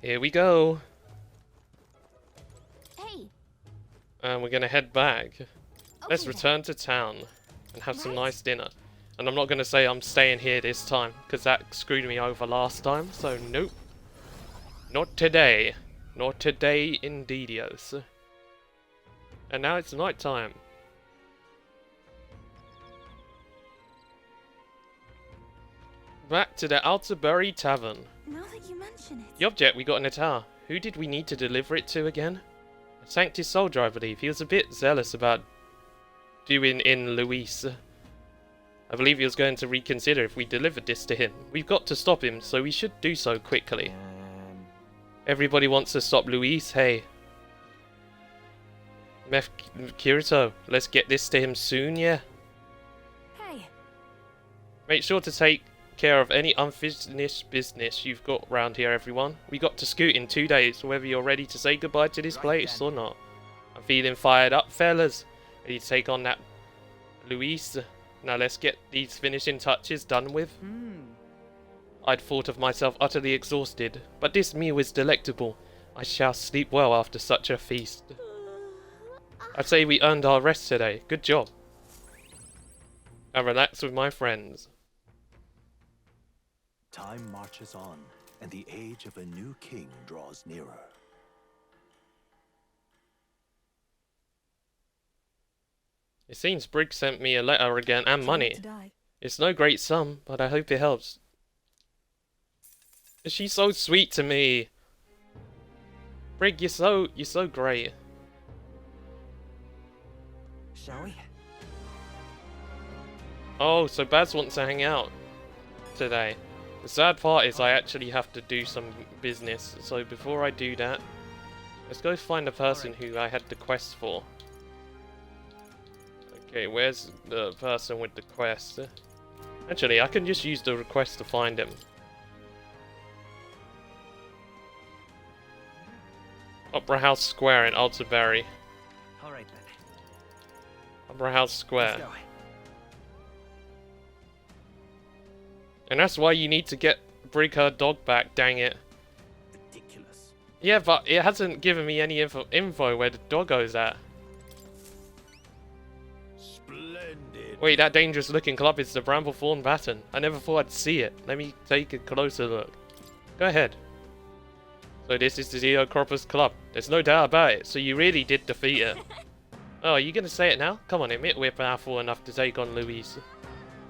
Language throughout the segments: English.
Here we go. Hey. And we're gonna head back. Let's Okay, return to town and have some nice dinner. And I'm not gonna say I'm staying here this time, because that screwed me over last time, so nope. Not today. Not today, indeedios. And now it's night time. Back to the Altabury Tavern. Now that you mention it. The object we got in the tower. Who did we need to deliver it to again? A Sanctus soldier, I believe. He was a bit zealous about doing in Luis. I believe he was going to reconsider if we delivered this to him. We've got to stop him, so we should do so quickly. Everybody wants to stop Luis, hey. Methodkirito, let's get this to him soon, yeah? Hey. Make sure to take care of any unfinished business you've got round here, everyone. We got to scoot in 2 days, whether you're ready to say goodbye to this place or not. I'm feeling fired up, fellas. Ready to take on that Luis. Now let's get these finishing touches done with. I'd thought of myself utterly exhausted, but this meal is delectable. I shall sleep well after such a feast. I'd say we earned our rest today. Good job. And relax with my friends. Time marches on, and the age of a new king draws nearer. It seems Briggs sent me a letter again and money. It's no great sum, but I hope it helps. She's so sweet to me. Brig, you're so great. Shall we? Oh, so Baz wants to hang out today. The sad part is I actually have to do some business, so before I do that, let's go find the person who I had the quest for. Okay, where's the person with the quest? Actually, I can just use the request to find him. Opera House Square in Altabury. Alright then. Opera House Square. Let's go. And that's why you need to bring her dog back, dang it. Ridiculous. Yeah, but it hasn't given me any info where the doggo's at. Splendid. Wait, that dangerous looking club is the Bramblethorn Baton. I never thought I'd see it. Let me take a closer look. Go ahead. So this is the Zeo Croppers Club. There's no doubt about it. So you really did defeat it. Oh, are you going to say it now? Come on, admit we're powerful enough to take on Luis.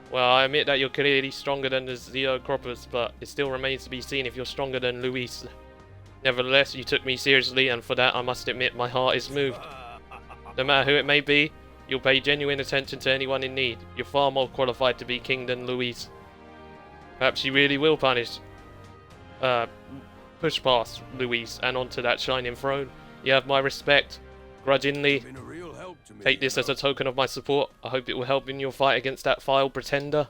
Well, I admit that you're clearly stronger than the Zeo Croppers, but it still remains to be seen if you're stronger than Luis. Nevertheless, you took me seriously, and for that I must admit my heart is moved. No matter who it may be, you'll pay genuine attention to anyone in need. You're far more qualified to be king than Luis. Perhaps you really will push past Luis and onto that shining throne. You have my respect. Grudgingly, take this as a token of my support. I hope it will help in your fight against that vile pretender.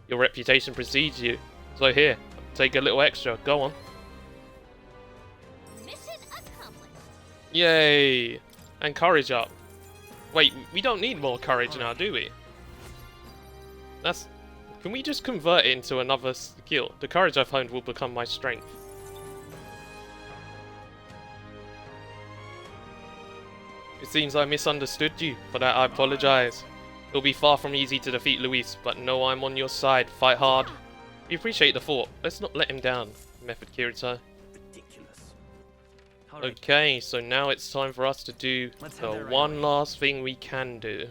Your reputation precedes you. So here, take a little extra. Go on. Mission accomplished. Yay! And courage up. Wait, we don't need more courage now, do we? Can we just convert it into another skill? The courage I've honed will become my strength. It seems I misunderstood you. For that I apologize. It'll be far from easy to defeat Luis, but know I'm on your side. Fight hard. We appreciate the thought. Let's not let him down, Methodkirito. Ridiculous. Okay, so now it's time for us to do the one last thing we can do.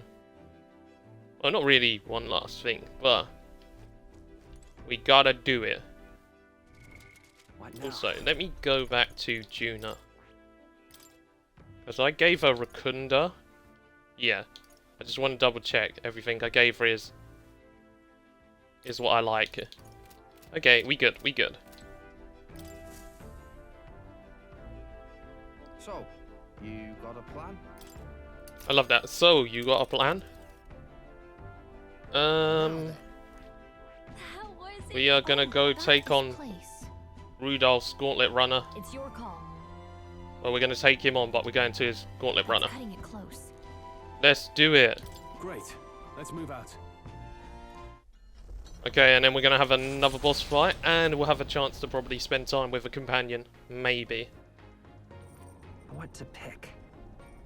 Well, not really one last thing, but we gotta do it. Also, let me go back to Juna. Because I gave her Rakunda. Yeah. I just want to double check everything I gave her is what I like. Okay, we good, we good. So, you got a plan? I love that. So, you got a plan? We are gonna go take on Rudolph's Gauntlet Runner. It's your call. Well, we're gonna take him on, but we're going to his Gauntlet Runner. Cutting it close. Let's do it. Great. Let's move out. Okay, and then we're gonna have another boss fight, and we'll have a chance to probably spend time with a companion. Maybe. What to pick?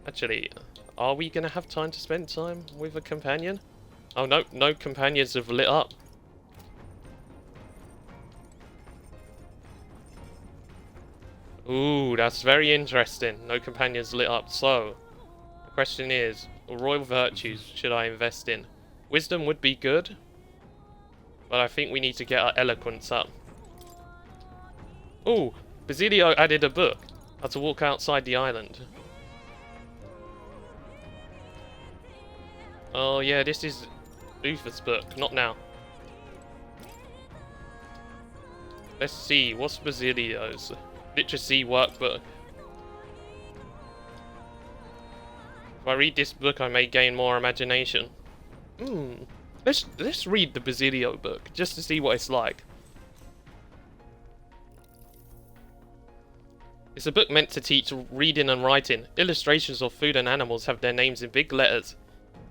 Actually, are we gonna have time to spend time with a companion? Oh no, no companions have lit up. Ooh, that's very interesting. No companions lit up. So, the question is, royal virtues should I invest in? Wisdom would be good, but I think we need to get our eloquence up. Ooh, Basilio added a book. How to walk outside the island. Oh yeah, this is Uther's book. Not now. Let's see, what's Basilio's? Literacy workbook. If I read this book, I may gain more imagination. Let's read the Basilio book just to see what it's like. It's a book meant to teach reading and writing. Illustrations of food and animals have their names in big letters,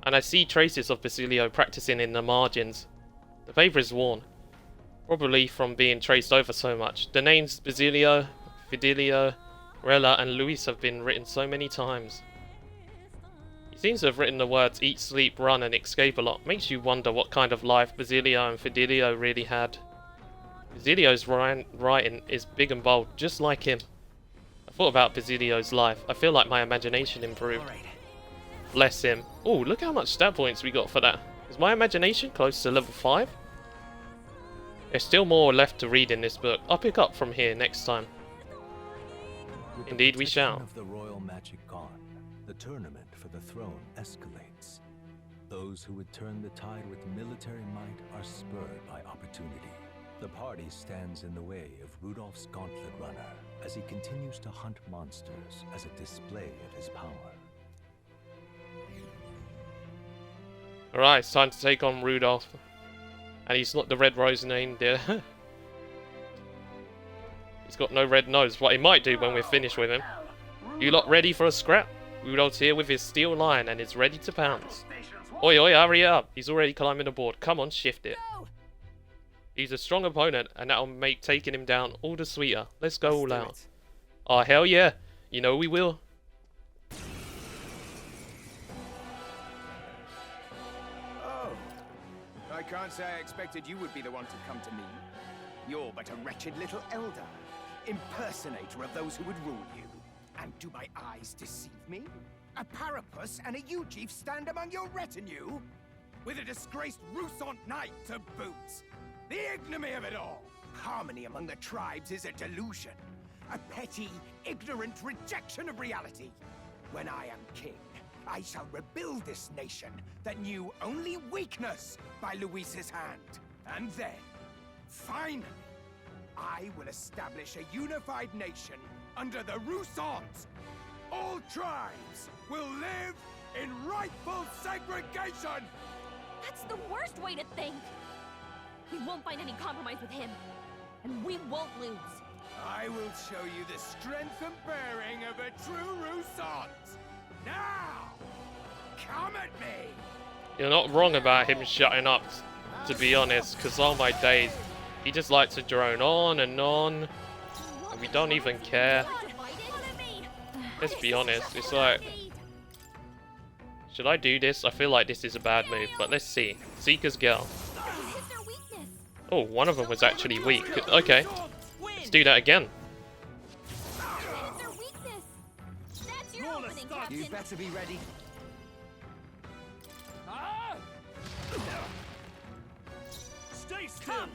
and I see traces of Basilio practicing in the margins. The paper is worn, probably from being traced over so much. The names Basilio, Fidelio, Rella, and Luis have been written so many times. He seems to have written the words eat, sleep, run, and escape a lot. Makes you wonder what kind of life Basilio and Fidelio really had. Basilio's writing is big and bold, just like him. I thought about Basilio's life. I feel like my imagination improved. Bless him. Oh, look how much stat points we got for that. Is my imagination close to level 5? There's still more left to read in this book. I'll pick up from here next time. With Indeed the we shall. protection of the royal magic gone, the tournament for the throne escalates. Those who would turn the tide with military might are spurred by opportunity. The party stands in the way of Rudolph's gauntlet runner as he continues to hunt monsters as a display of his power. Alright, it's time to take on Rudolph. And he's not the red rose reindeer. He's got no red nose. What he might do when we're finished with him. You lot ready for a scrap? Rudolph's here with his steel lion and is ready to pounce. Oi, oi, hurry up. He's already climbing aboard. Come on, shift it. He's a strong opponent, and that'll make taking him down all the sweeter. Let's go all out. Oh, hell yeah. You know we will. Oh, I can't say I expected you would be the one to come to me. You're but a wretched little elder, impersonator of those who would rule you. And do my eyes deceive me? A Parapus and a Eugif stand among your retinue? With a disgraced Rusant knight to boot. The ignominy of it all! Harmony among the tribes is a delusion. A petty, ignorant rejection of reality. When I am king, I shall rebuild this nation that knew only weakness by Luis's hand. And then, finally, I will establish a unified nation under the Rusant. All tribes will live in rightful segregation! That's the worst way to think. We won't find any compromise with him, and we won't lose. I will show you the strength and bearing of a true Rusant. Now, come at me. You're not wrong about him shutting up, to be honest, because oh my days, he just likes to drone on, and we don't even care. Let's be honest, it's like, should I do this? I feel like this is a bad move, but let's see. Seeker's Girl. Oh, one of them was actually weak. Okay, let's do that again. You better be ready. Stay still.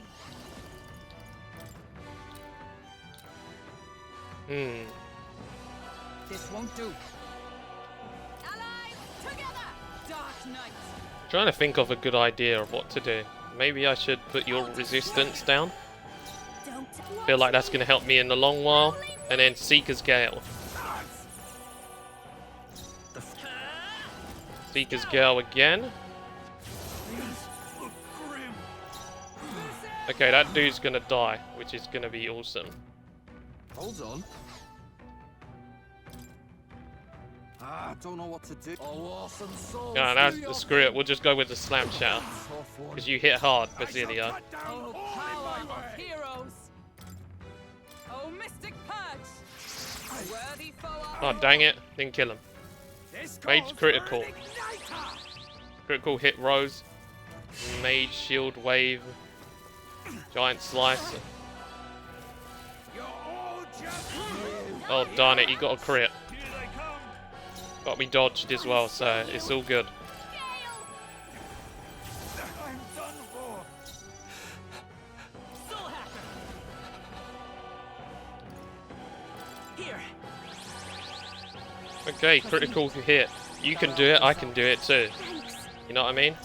This won't do. Allies, together! Dark Knight. Trying to think of a good idea of what to do. Maybe I should put your resistance down. Feel like that's going to help me in the long while. And then Seeker's Gale. Seeker's Gale again. Okay, that dude's going to die, which is going to be awesome. Hold on. Ah, don't know what to do. Oh, awesome soul. No, no, screw it. We'll just go with the slam shatter. Because you hit hard, Basilio. Oh, power of heroes! Oh, mystic purge! Worthy foe Oh, dang it. Didn't kill him. Mage critical. Critical hit Rose. Mage shield wave. Giant slice. Oh, darn it. He got a crit. Got me dodged as well, so it's all good. Okay, critical hit. You can do it, I can do it too. You know what I mean?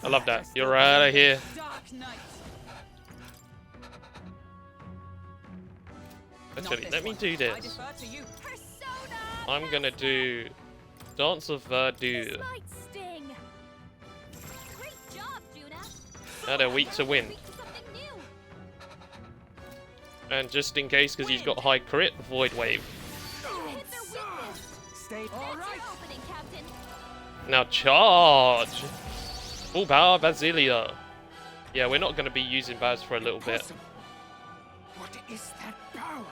I love that. You're out of here. Actually, let me do this. I'm gonna do Dance of Verdure. Now they're weak to wind. And just in case, because he's got high crit, Void Wave. Now charge! Full power Basilio. Yeah, we're not going to be using Baz for a little bit. What is that power?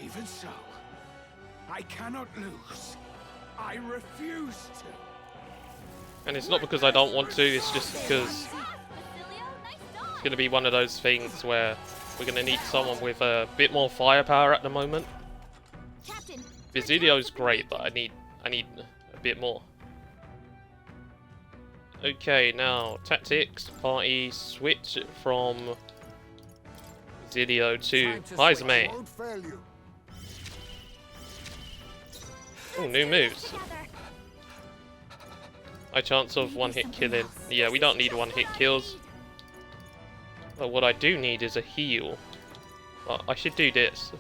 Even so, I cannot lose. I refuse to. And it's not because I don't want to, it's just because it's going to be one of those things where we're going to need someone with a bit more firepower at the moment. Basilio's great, but I need a bit more. Okay, now tactics, party, switch from Basilio to Heizme. Oh, new moves. High chance of one-hit killing. Yeah, we don't need one-hit kills. But what I do need is a heal. I should do this.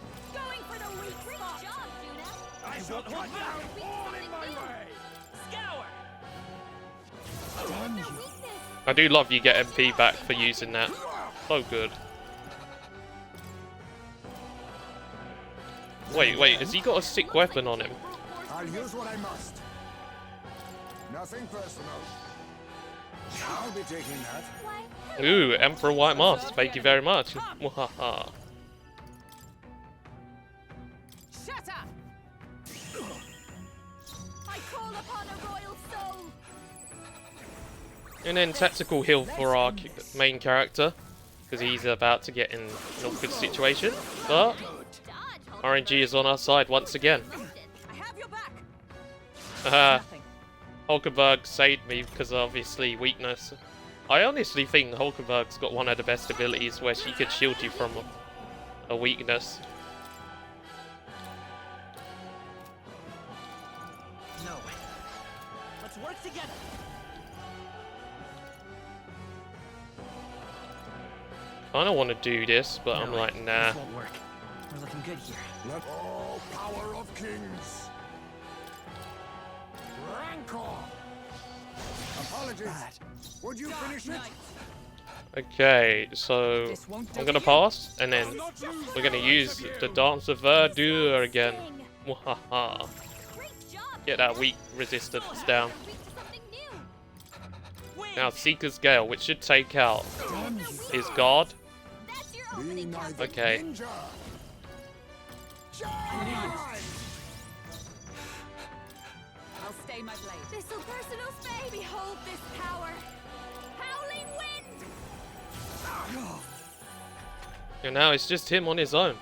I do love you get MP back for using that. So good. Wait, has he got a sick weapon on him? I'll use what I must. Nothing personal. I'll be taking that. Ooh, Emperor White Mask. Thank you very much. Mwahaha. Shut up! I call upon a royal soul. And then tactical heal for our main character, because he's about to get in an awkward situation. But RNG is on our side once again. I have your back. Hulkenberg saved me because obviously weakness. I honestly think Hulkenberg's got one of the best abilities where she could shield you from a weakness. No. Let's work together. I don't want to do this, but I'm like, nah. This won't work. We're looking good here. Let all power of kings. Rancor. Apologies. Would you finish it? Okay, so I'm gonna pass, and then we're gonna use the Dance of Verdure again. Mwahaha. Get that weak resistance down. Now Seeker's Gale, which should take out his guard. Okay. I'll stay my blade. This'll personal spade. Behold this power. Howling wind. And now it's just him on his own.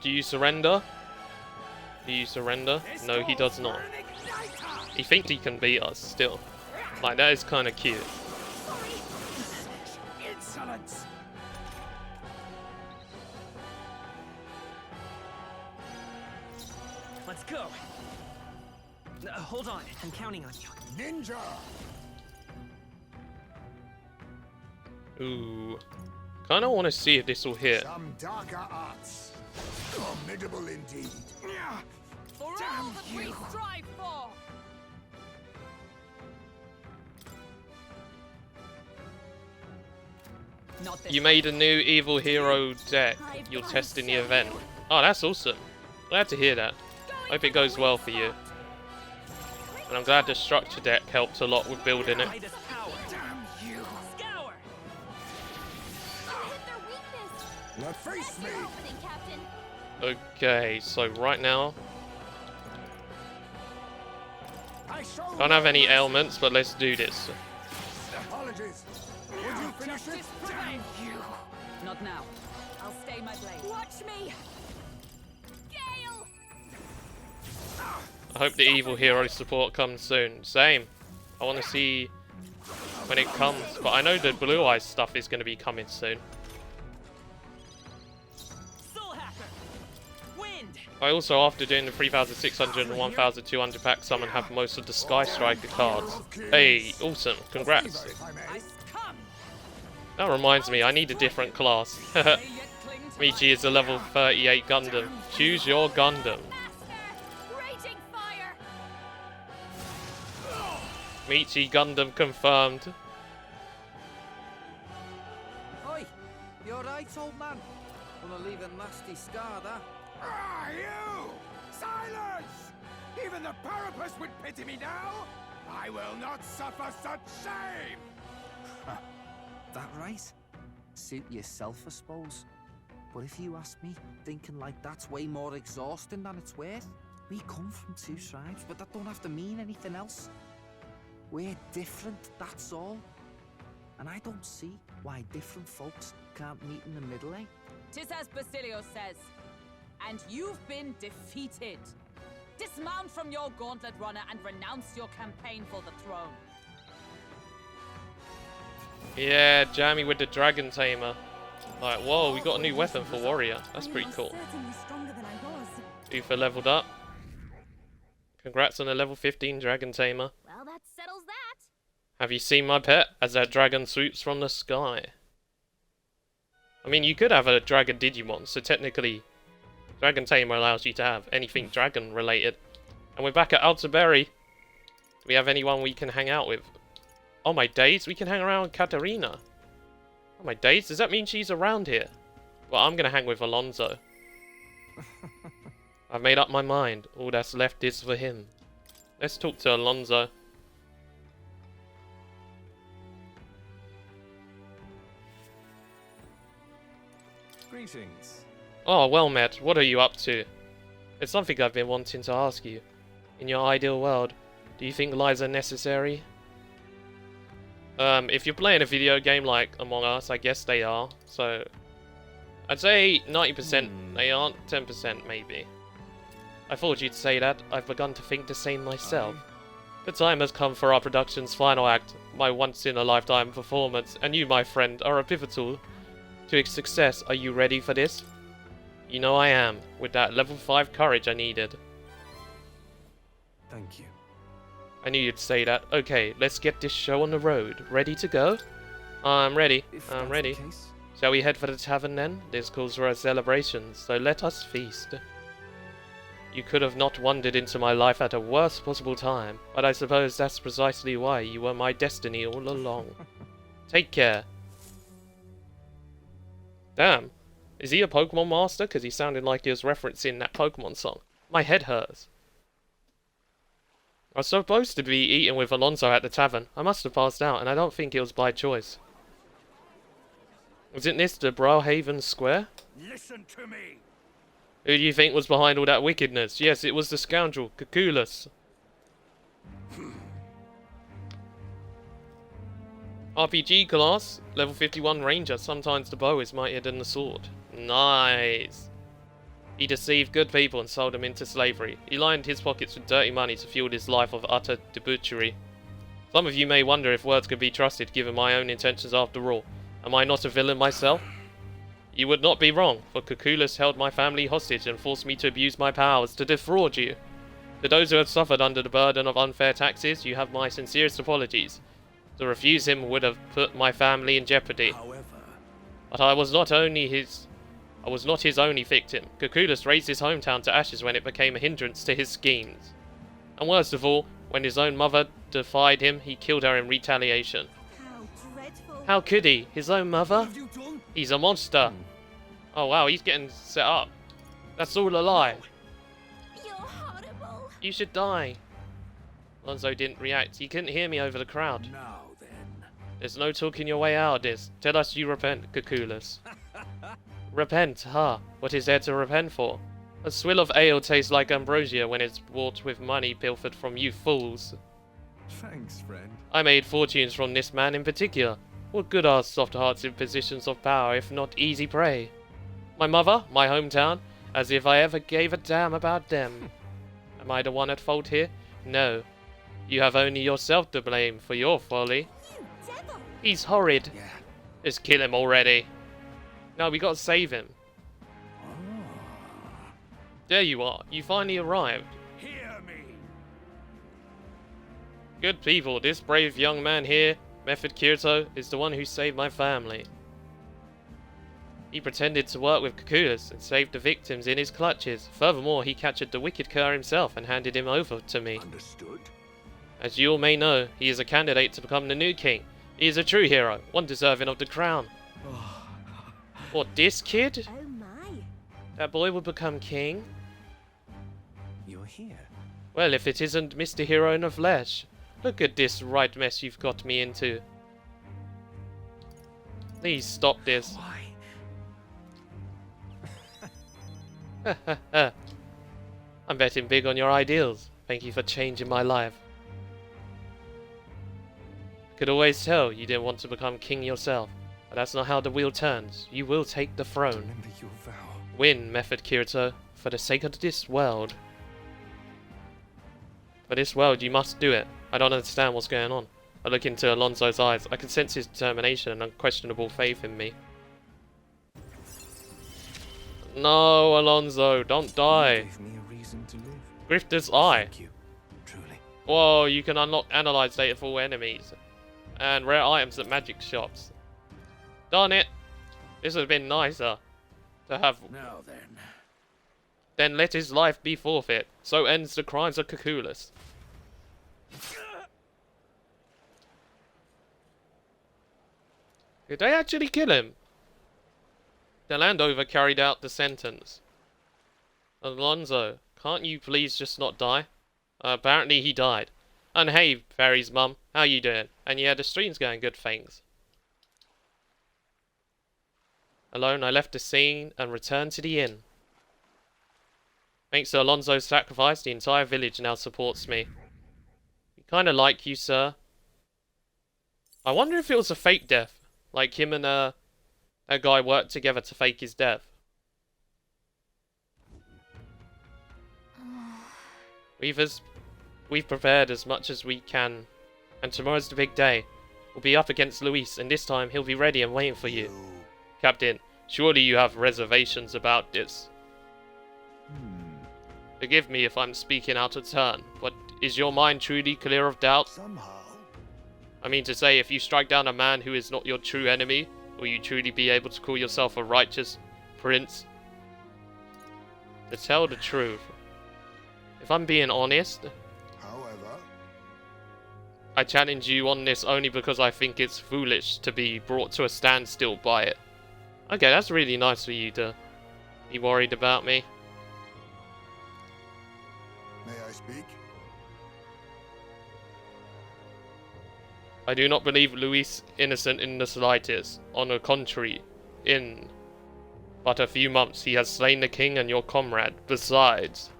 Do you surrender? Do you surrender? No, he does not. He thinks he can beat us still. Like, that is kind of cute. Insolence. Let's go. Hold on. I'm counting on you. Ninja. Ooh. Kind of want to see if this will hit. Some darker arts. Formidable indeed. For all that we strive for. Not this You made a new evil hero deck. You'll test in the event. Oh, that's awesome. Glad to hear that. Hope it goes well for you. And I'm glad the structure deck helped a lot with building it. Damn you! Scour! Hit their weakness. Now face me! Opening, Captain. Okay, so right now, I show don't have any no mercy. ailments, but let's do this. Apologies. Would you finish it? Damn you! Not now. I'll stay my blade. Watch me. Gale. I hope the evil hero support comes soon. Same. I want to see when it comes, but I know the Blue Eyes stuff is going to be coming soon. Soul Hacker! Wind! I also, after doing the 3,600 and 1,200 pack summon, have most of the Sky Striker cards. Hey, awesome. Congrats. If I may. I come! That reminds me, I need a different class. May yet cling to Michi is a level 38 Gundam. Choose your Gundam. Master. Raging fire. Michi Gundam confirmed. Oi, you alright, old man? Gonna leave a nasty scar, that. Ah, you! Silence! Even the Parapus would pity me now! I will not suffer such shame! That right? Suit yourself, I suppose. But if you ask me, thinking like that's way more exhausting than it's worth. We come from two tribes, but that don't have to mean anything else. We're different, that's all. And I don't see why different folks can't meet in the middle, eh? Tis as Basilio says. And you've been defeated. Dismount from your gauntlet runner and renounce your campaign for the throne. Yeah, Jammy with the Dragon Tamer. Like, whoa, we got a new weapon for Warrior. That's pretty cool. Certainly stronger than I was. Ufa leveled up. Congrats on a level 15 Dragon Tamer. Well, that settles that. Have you seen my pet as that dragon swoops from the sky? I mean, you could have a Dragon Digimon, so technically, Dragon Tamer allows you to have anything dragon related. And we're back at Altaberry. Do we have anyone we can hang out with? Oh my days, we can hang around with Katarina. Oh my days, does that mean she's around here? Well, I'm gonna hang with Alonso. I've made up my mind. All that's left is for him. Let's talk to Alonso. Greetings. Oh, well met. What are you up to? It's something I've been wanting to ask you. In your ideal world, do you think lies are necessary? If you're playing a video game like Among Us, I guess they are. So, I'd say 90% they aren't, 10% maybe. I thought you'd say that. I've begun to think the same myself. The time has come for our production's final act, my once-in-a-lifetime performance, and you, my friend, are a pivotal to its success. Are you ready for this? You know I am, with that level 5 courage I needed. Thank you. I knew you'd say that. Okay, let's get this show on the road. Ready to go? I'm ready. If I'm that's ready. the case, Shall we head for the tavern then? This calls for a celebration, so let us feast. You could have not wandered into my life at a worse possible time, but I suppose that's precisely why you were my destiny all along. Take care. Damn. Is he a Pokemon master? Because he sounded like he was referencing that Pokemon song. My head hurts. I was supposed to be eating with Alonso at the tavern. I must have passed out, and I don't think it was by choice. Isn't this the Browhaven Square? Listen to me! Who do you think was behind all that wickedness? Yes, it was the scoundrel, Cuculus. RPG class, level 51 ranger. Sometimes the bow is mightier than the sword. Nice. He deceived good people and sold them into slavery. He lined his pockets with dirty money to fuel his life of utter debauchery. Some of you may wonder if words can be trusted given my own intentions after all. Am I not a villain myself? You would not be wrong, for Cuculus held my family hostage and forced me to abuse my powers to defraud you. To those who have suffered under the burden of unfair taxes, you have my sincerest apologies. To refuse him would have put my family in jeopardy. however, But I was not his only victim. Cuculus razed his hometown to ashes when it became a hindrance to his schemes. And worst of all, when his own mother defied him, he killed her in retaliation. How dreadful. How could he? His own mother? What have you done? He's a monster. Oh wow, he's getting set up. That's all a lie. You're horrible. You should die. Alonso didn't react. He couldn't hear me over the crowd. Now then. There's no talking your way out of this. Tell us you repent, Caculus. Repent, huh? What is there to repent for? A swill of ale tastes like ambrosia when it's bought with money pilfered from you fools. Thanks, friend. I made fortunes from this man in particular. What good are soft hearts in positions of power if not easy prey? My mother, my hometown, as if I ever gave a damn about them. Am I the one at fault here? No. You have only yourself to blame for your folly. You devil. He's horrid. Yeah. Just kill him already. No, we gotta save him. There you are. You finally arrived. Hear me. Good people, this brave young man here, Methodkirito, is the one who saved my family. He pretended to work with Caculus and saved the victims in his clutches. Furthermore, he captured the wicked cur himself and handed him over to me. Understood. As you all may know, he is a candidate to become the new king. He is a true hero, one deserving of the crown. What, this kid? Oh my. That boy will become king? You're here. Well, if it isn't Mr. Hero in the flesh. Look at this right mess you've got me into. Please stop this. Why? I'm betting big on your ideals. Thank you for changing my life. Could always tell you didn't want to become king yourself. But that's not how the wheel turns. You will take the throne. Remember your vow. Win, Methodkirito, for the sake of this world. For this world, you must do it. I don't understand what's going on. I look into Alonso's eyes. I can sense his determination and unquestionable faith in me. No, Alonso, don't die. You gave me a reason to live. Grifter's eye. Thank you. Truly. Whoa, you can unlock analyze data for all enemies. And rare items at magic shops. Darn it. This would have been nicer to have. Now then. Then let his life be forfeit. So ends the crimes of Caculus. Did they actually kill him? The Landover carried out the sentence. Alonso, can't you please just not die? Apparently he died. And hey, Fairy's mum, how you doing? And yeah, the stream's going good, thanks. Alone, I left the scene and returned to the inn. Thanks to Alonso's sacrifice, the entire village now supports me. We kinda like you, sir. I wonder if it was a fake death. Like him and a guy worked together to fake his death. We've prepared as much as we can. And tomorrow's the big day. We'll be up against Luis, and this time he'll be ready and waiting for you. Captain, surely you have reservations about this. Forgive me if I'm speaking out of turn, but is your mind truly clear of doubt? Somehow. I mean to say, if you strike down a man who is not your true enemy, will you truly be able to call yourself a righteous prince? To tell the truth, if I'm being honest, However. I challenge you on this only because I think it's foolish to be brought to a standstill by it. Okay, that's really nice for you to be worried about me. May I speak? I do not believe Luis innocent in the slightest. On the contrary, in but a few months he has slain the king and your comrade. Besides,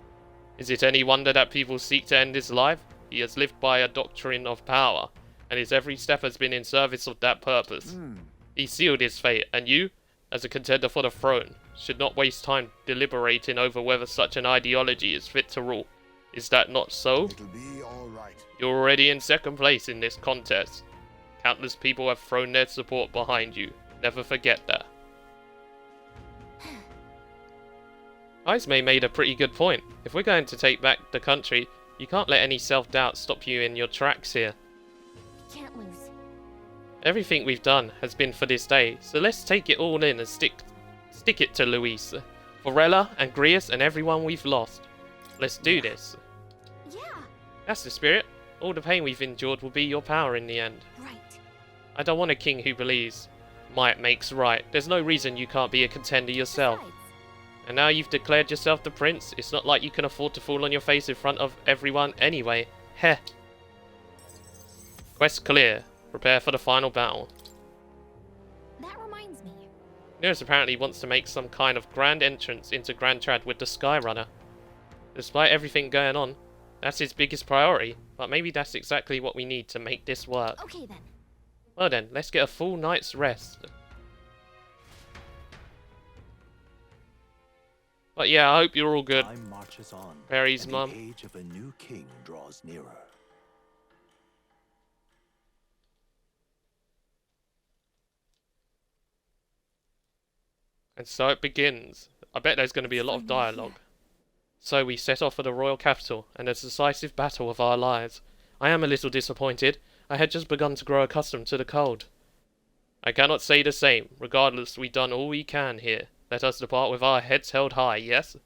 is it any wonder that people seek to end his life? He has lived by a doctrine of power, and his every step has been in service of that purpose. He sealed his fate, and you, as a contender for the throne, should not waste time deliberating over whether such an ideology is fit to rule. Is that not so? It'll be all right. You're already in second place in this contest. Countless people have thrown their support behind you. Never forget that. Ismay made a pretty good point. If we're going to take back the country, you can't let any self-doubt stop you in your tracks here. Can't lose. Everything we've done has been for this day, so let's take it all in and stick it to Luis, Forella, and Grius, and everyone we've lost. Let's do this. Yeah, That's the spirit. All the pain we've endured will be your power in the end. right. I don't want a king who believes might makes right. There's no reason you can't be a contender yourself. Besides, And now you've declared yourself the prince. It's not like you can afford to fall on your face in front of everyone anyway. Heh. Quest clear. Prepare for the final battle. That reminds me. Nearest apparently wants to make some kind of grand entrance into Grand Trad with the Skyrunner. Despite everything going on, that's his biggest priority. But maybe that's exactly what we need to make this work. Okay then. Well then, let's get a full night's rest. But yeah, I hope you're all good. Time marches on. Perry's and mum. The age of a new king draws nearer. And so it begins. I bet there's going to be a lot of dialogue. So we set off for the royal capital and a decisive battle of our lives. I am a little disappointed. I had just begun to grow accustomed to the cold. I cannot say the same. Regardless, we've done all we can here. Let us depart with our heads held high, yes?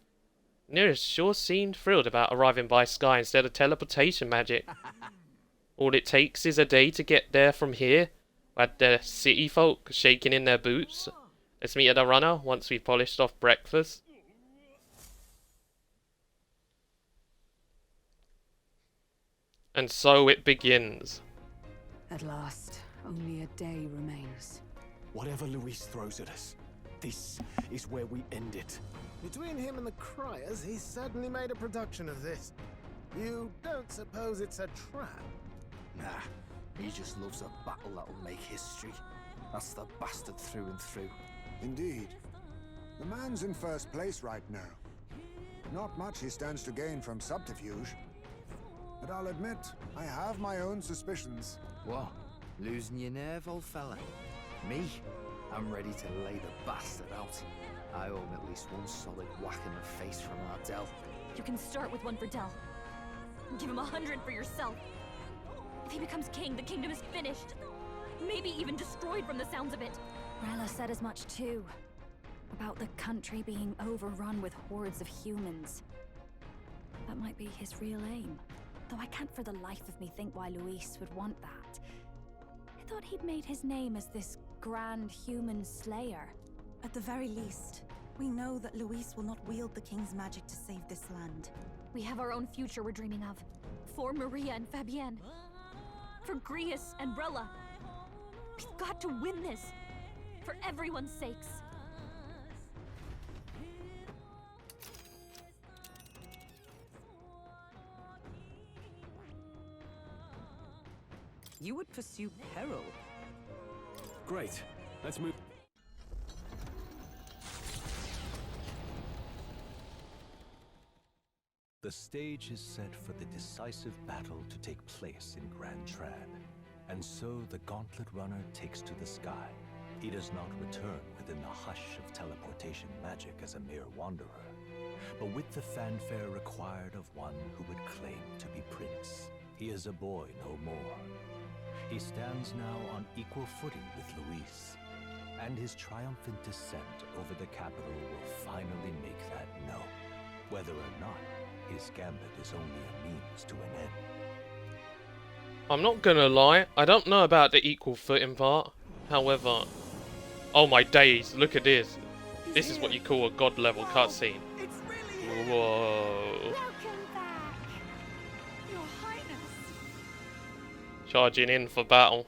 Nearest sure seemed thrilled about arriving by sky instead of teleportation magic. All it takes is a day to get there from here. With the city folk shaking in their boots. Let's meet at the runner once we've polished off breakfast. And so it begins. At last, only a day remains. Whatever Luis throws at us, this is where we end it. Between him and the Criers, he's certainly made a production of this. You don't suppose it's a trap? Nah, he just loves a battle that'll make history. That's the bastard through and through. Indeed. The man's in first place right now. Not much he stands to gain from subterfuge. But I'll admit, I have my own suspicions. What? Losing your nerve, old fella? Me? I'm ready to lay the bastard out. I owe him at least one solid whack in the face from Ardell. You can start with one for Dell. Give him 100 for yourself. If he becomes king, the kingdom is finished. Maybe even destroyed from the sounds of it. Rella said as much too. About the country being overrun with hordes of humans. That might be his real aim. Though I can't for the life of me think why Luis would want that. I thought he'd made his name as this grand human slayer. At the very least, we know that Luis will not wield the king's magic to save this land. We have our own future we're dreaming of. For Maria and Fabienne. For Grius and Rella. We've got to win this. For everyone's sakes. You would pursue peril. Great. Let's move. The stage is set for the decisive battle to take place in Grand Trad. And so the Gauntlet Runner takes to the sky. He does not return within the hush of teleportation magic as a mere wanderer, but with the fanfare required of one who would claim to be prince. He is a boy no more. He stands now on equal footing with Luis, and his triumphant descent over the capital will finally make that known, whether or not his gambit is only a means to an end. I'm not gonna lie, I don't know about the equal footing part. However, oh my days, look at this. This is what you call a god level cutscene. Whoa. Welcome back, Your Highness. Charging in for battle.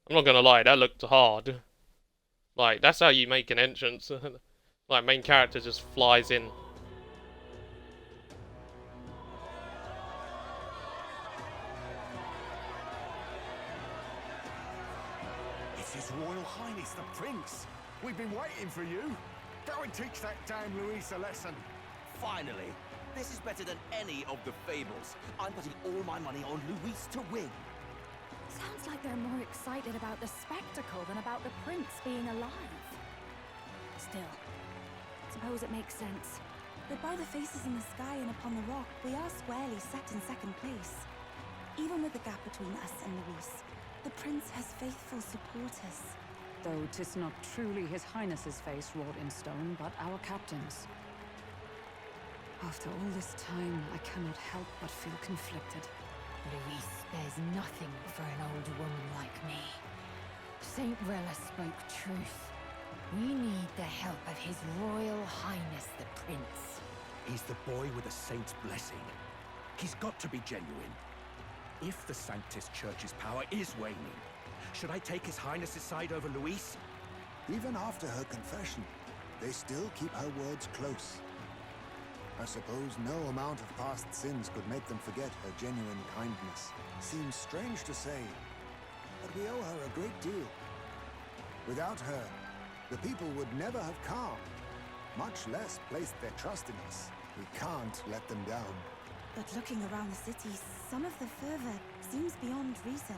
I'm not gonna lie, that looked hard. Like, that's how you make an entrance. Like, main character just flies in. It's His Royal Highness the Prince. We've been waiting for you. Go and teach that damn Luis a lesson. Finally. This is better than any of the fables. I'm putting all my money on Luis to win. Sounds like they're more excited about the spectacle than about the prince being alive. Still, suppose it makes sense. But by the faces in the sky and upon the rock, we are squarely set in second place. Even with the gap between us and Luis, the prince has faithful supporters. Though 'tis not truly His Highness's face wrought in stone, but our captain's. After all this time, I cannot help but feel conflicted. Luis spares nothing for an old woman like me. Saint Rella spoke truth. We need the help of His Royal Highness the Prince. He's the boy with the saint's blessing. He's got to be genuine. If the Sanctus Church's power is waning, should I take His Highness's side over Luis? Even after her confession, they still keep her words close. I suppose no amount of past sins could make them forget her genuine kindness. Seems strange to say, but we owe her a great deal. Without her, the people would never have come, much less placed their trust in us. We can't let them down. But looking around the city, some of the fervor seems beyond reason.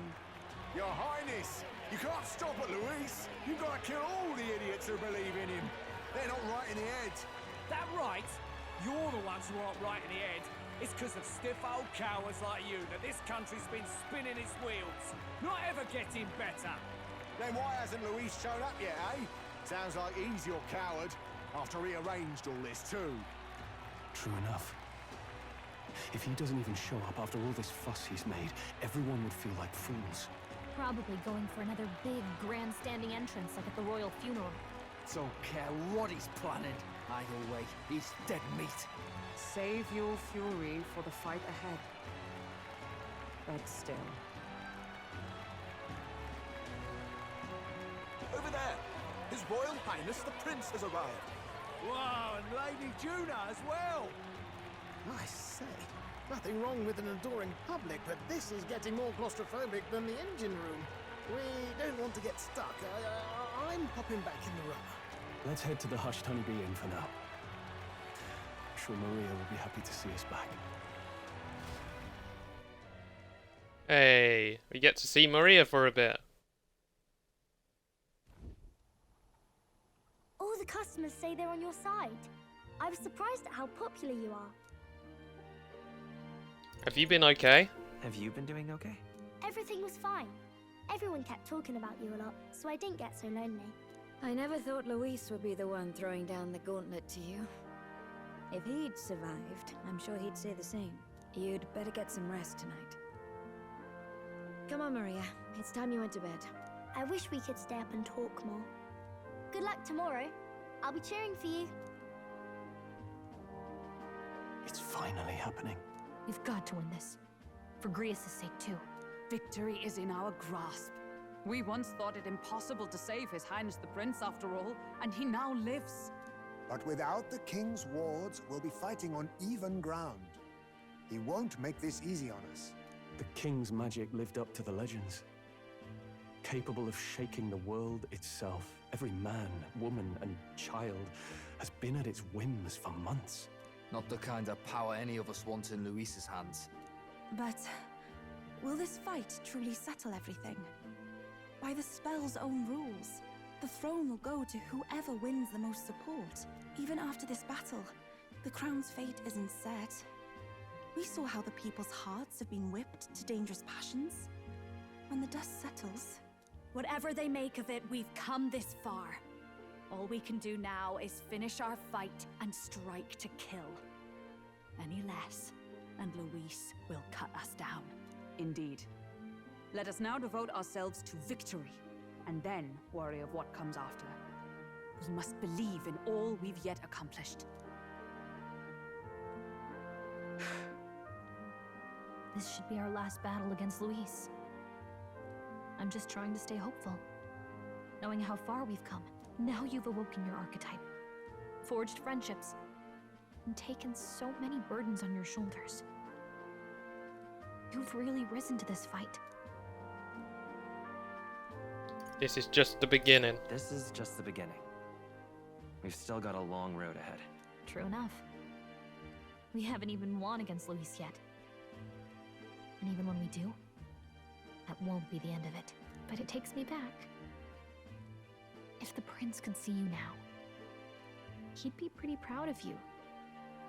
Your Highness, you can't stop at Luis. You've got to kill all the idiots who believe in him. They're not right in the head. That right? You're the ones who aren't right in the head. It's because of stiff old cowards like you that this country's been spinning its wheels. Not ever getting better. Then why hasn't Luis shown up yet, eh? Sounds like he's your coward, after he arranged all this too. True enough. If he doesn't even show up after all this fuss he's made, everyone would feel like fools. Probably going for another big, grandstanding entrance like at the royal funeral. Don't care what he's planning. Either way, he's dead meat. Save your fury for the fight ahead. But still. Over there! His Royal Highness the Prince has arrived. Wow, and Lady Juna as well! I say, nothing wrong with an adoring public, but this is getting more claustrophobic than the engine room. We don't want to get stuck. I'm popping back in the room. Let's head to the Hushed Honeybee Inn for now. I'm sure Maria will be happy to see us back. Hey, we get to see Maria for a bit. All the customers say they're on your side. I was surprised at how popular you are. Have you been okay? Have you been doing okay? Everything was fine. Everyone kept talking about you a lot, so I didn't get so lonely. I never thought Luis would be the one throwing down the gauntlet to you. If he'd survived, I'm sure he'd say the same. You'd better get some rest tonight. Come on, Maria. It's time you went to bed. I wish we could stay up and talk more. Good luck tomorrow. I'll be cheering for you. It's finally happening. We've got to win this. For Grius' sake, too. Victory is in our grasp. We once thought it impossible to save His Highness the Prince after all, and he now lives. But without the king's wards, we'll be fighting on even ground. He won't make this easy on us. The king's magic lived up to the legends. Capable of shaking the world itself, every man, woman, and child has been at its whims for months. Not the kind of power any of us want in Luis's hands. But will this fight truly settle everything? By the spell's own rules, the throne will go to whoever wins the most support. Even after this battle, the crown's fate isn't set. We saw how the people's hearts have been whipped to dangerous passions. When the dust settles... Whatever they make of it, we've come this far. All we can do now is finish our fight and strike to kill. Any less, and Luis will cut us down. Indeed. Let us now devote ourselves to victory, and then worry of what comes after. We must believe in all we've yet accomplished. This should be our last battle against Luis. I'm just trying to stay hopeful. Knowing how far we've come. Now you've awoken your archetype. Forged friendships. And taken so many burdens on your shoulders. You've really risen to this fight. This is just the beginning. This is just the beginning. We've still got a long road ahead. True enough. We haven't even won against Luis yet. And even when we do, that won't be the end of it. But it takes me back. If the prince could see you now, he'd be pretty proud of you.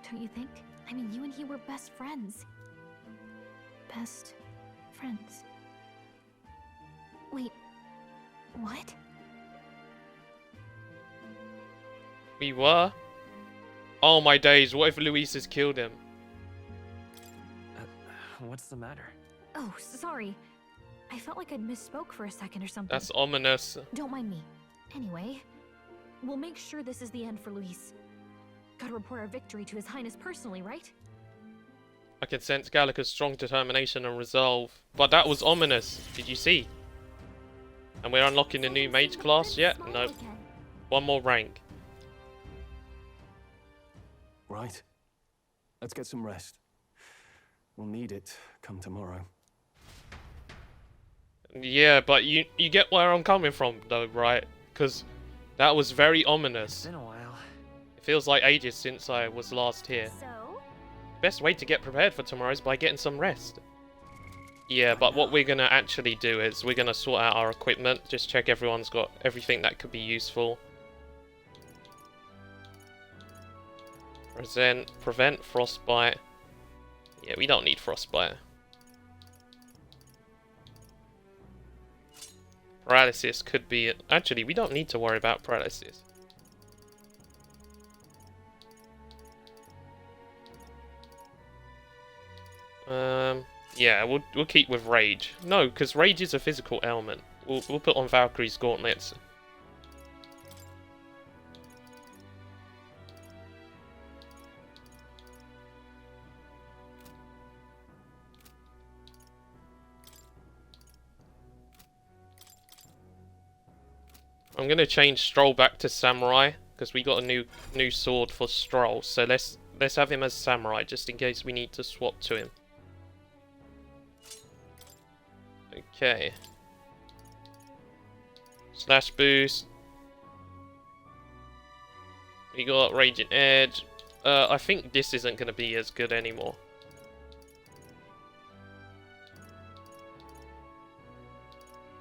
Don't you think? I mean, you and he were best friends. Best friends. Wait, what? We were? Oh my days, what if Luis has killed him? What's the matter? Oh, sorry. I felt like I'd misspoke for a second or something. That's ominous. Don't mind me. Anyway, We'll make sure this is the end for Luis. Gotta report our victory to His Highness personally, right? I can sense Gallica's strong determination and resolve. But that was ominous. Did you see? And we're unlocking the new mage class yet? No. One more rank. Right. Let's get some rest. We'll need it come tomorrow. Yeah, but you get where I'm coming from though, right? Because that was very ominous. It's been a while. It feels like ages since I was last here. So? Best way to get prepared for tomorrow is by getting some rest. Yeah, but what we're going to actually do is we're going to sort out our equipment. Just check everyone's got everything that could be useful. Prevent frostbite. Yeah, we don't need frostbite. Paralysis could be... Actually, we don't need to worry about paralysis. Yeah, we'll keep with rage. No, because rage is a physical ailment. We'll put on Valkyrie's gauntlets. I'm gonna change Stroll back to Samurai because we got a new sword for Stroll. So let's have him as Samurai just in case we need to swap to him. Okay. Slash boost. We got Raging Edge. I think this isn't gonna be as good anymore.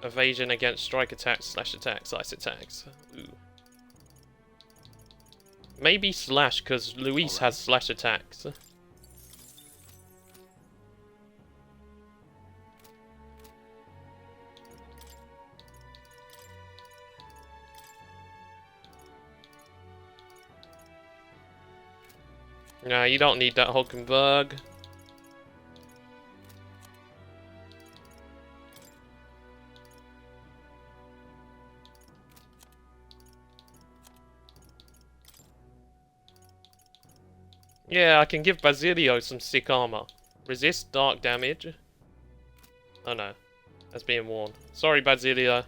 Evasion against strike attacks, slash attacks, ice attacks. Ooh. Maybe slash, because Luis has slash attacks. Nah, you don't need that Hulkenberg. Yeah, I can give Basilio some sick armor. Resist dark damage. Oh no, that's being worn. Sorry, Basilio.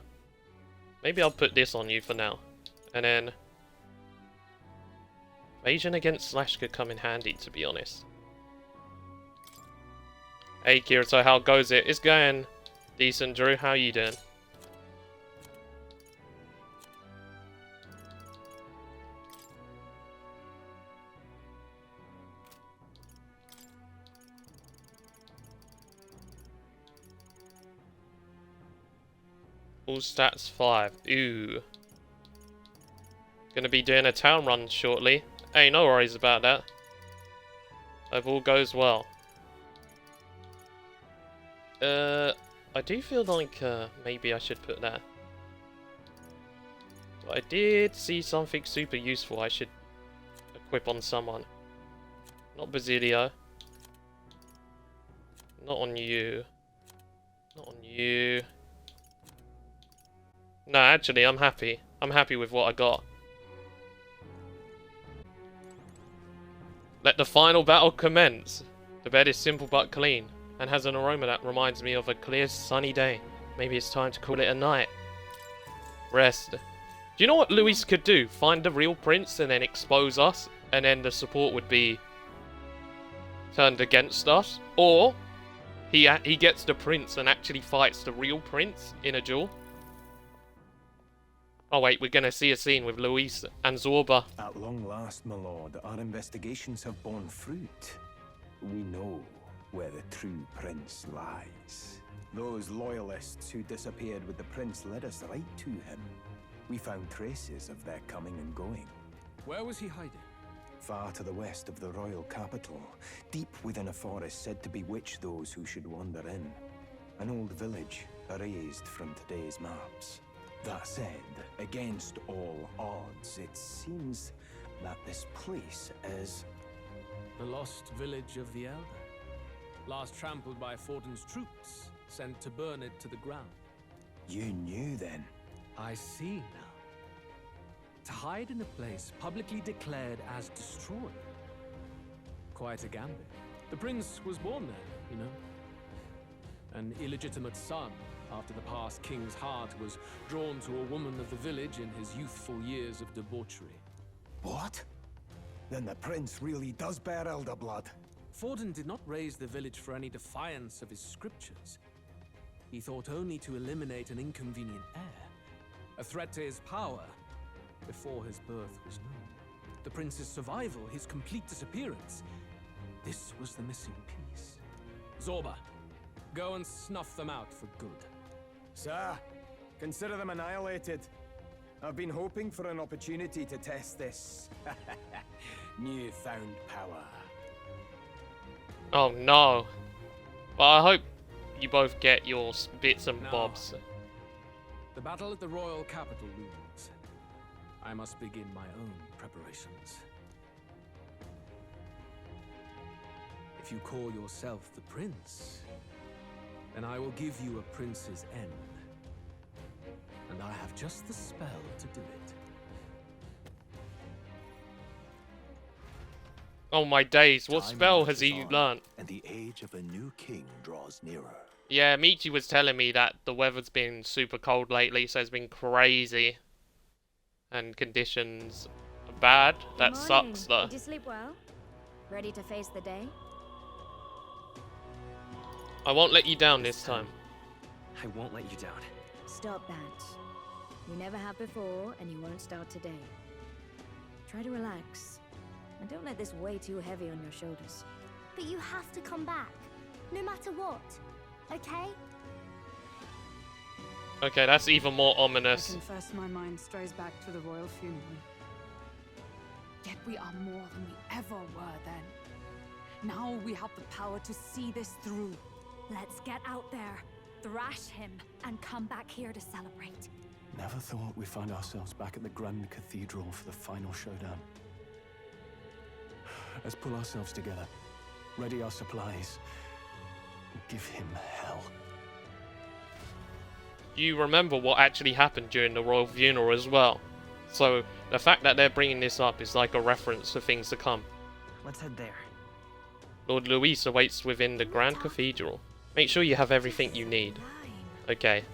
Maybe I'll put this on you for now. And then... Evasion against slash could come in handy, to be honest. Hey Kirito, how goes it? It's going decent, Drew. How you doing? All stats 5. Ooh. Gonna be doing a town run shortly. Hey, no worries about that. Hope all goes well. I do feel like maybe I should put that. But I did see something super useful I should equip on someone. Not Basilio. Not on you. Not on you. No, actually, I'm happy. I'm happy with what I got. Let the final battle commence. The bed is simple but clean, and has an aroma that reminds me of a clear, sunny day. Maybe it's time to call it a night. Rest. Do you know what Luis could do? Find the real prince and then expose us, and then the support would be turned against us. Or he gets the prince and actually fights the real prince in a duel. Oh wait, we're gonna see a scene with Luis and Zorba. At long last, my lord, our investigations have borne fruit. We know where the true prince lies. Those loyalists who disappeared with the prince led us right to him. We found traces of their coming and going. Where was he hiding? Far to the west of the royal capital, deep within a forest said to bewitch those who should wander in. An old village erased from today's maps. That said, against all odds, it seems that this place is... The lost village of the Elder. Last trampled by Fortin's troops, sent to burn it to the ground. You knew then? I see To hide in a place publicly declared as destroyed. Quite a gambit. The prince was born there, you know. An illegitimate son, after the past king's heart was drawn to a woman of the village in his youthful years of debauchery. What? Then the prince really does bear elder blood. Forden did not raise the village for any defiance of his scriptures. He thought only to eliminate an inconvenient heir, a threat to his power, before his birth was known. The prince's survival, his complete disappearance, this was the missing piece. Zorba, go and snuff them out for good. Sir, consider them annihilated. I've been hoping for an opportunity to test this newfound power. Oh no. Well, I hope you both get your bits and bobs. The battle at the royal capital looms. I must begin my own preparations. If you call yourself the prince, then I will give you a prince's end. And I have just the spell to do it. Oh my days, what spell has he learnt? And the age of a new king draws nearer. Yeah, Michi was telling me that the weather's been super cold lately, so it's been crazy. And conditions are bad. That sucks though. Did you sleep well? Ready to face the day? I won't let you down this time. I won't let you down. Stop that. You never have before, and you won't start today. Try to relax. And don't let this weigh too heavy on your shoulders. But you have to come back, no matter what. Okay? Okay, that's even more I ominous. confess my mind strays back to the royal funeral. Yet we are more than we ever were then. Now we have the power to see this through. Let's get out there, thrash him, and come back here to celebrate. Never thought we'd find ourselves back at the Grand Cathedral for the final showdown. Let's pull ourselves together, ready our supplies, and give him hell. You remember what actually happened during the royal funeral as well. So the fact that they're bringing this up is like a reference to things to come. Let's head there. Lord Luis awaits within the Grand Cathedral. Make sure you have everything you need. Okay.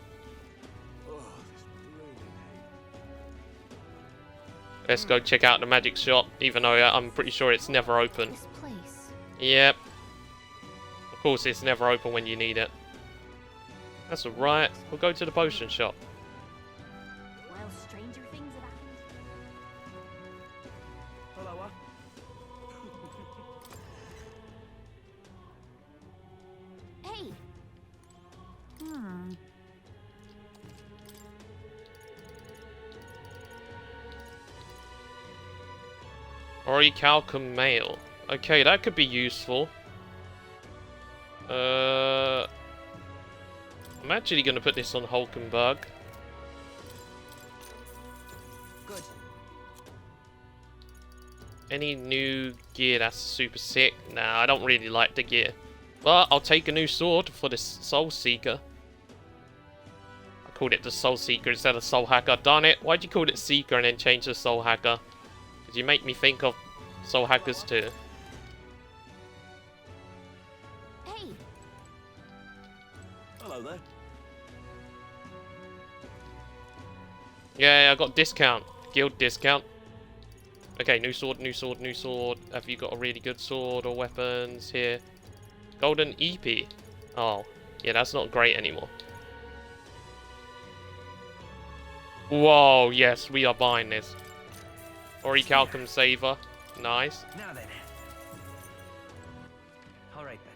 Let's go check out the magic shop, even though I'm pretty sure it's never open. This place. Yep. Of course it's never open when you need it. That's alright. We'll go to the potion shop. Well, stranger things have happened. Hello, Hey! Orichalcum mail. Okay, that could be useful. I'm actually going to put this on Hulkenberg. Good. Any new gear that's super sick? Nah, I don't really like the gear. But I'll take a new sword for this Soul Seeker. I called it the Soul Seeker instead of Soul Hacker. Darn it, why'd you call it Seeker and then change to Soul Hacker? Because you make me think of Soul Hackers too. Hey! Hello there. Yeah, I got discount. Guild discount. Okay, new sword, new sword, new sword. Have you got a really good sword or weapons here? Golden EP. Oh, yeah, that's not great anymore. Whoa, yes, we are buying this. Orichalcum Saver. Nice. Now then. Alright then.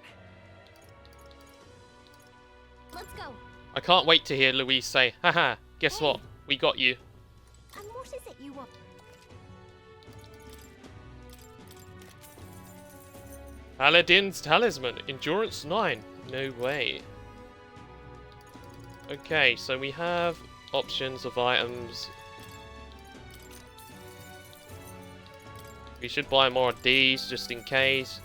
Let's go! I can't wait to hear Louise say, haha, guess what? We got you. And what is it you want? Aladdin's Talisman. Endurance 9. No way. Okay, so we have options of items. We should buy more of these just in case.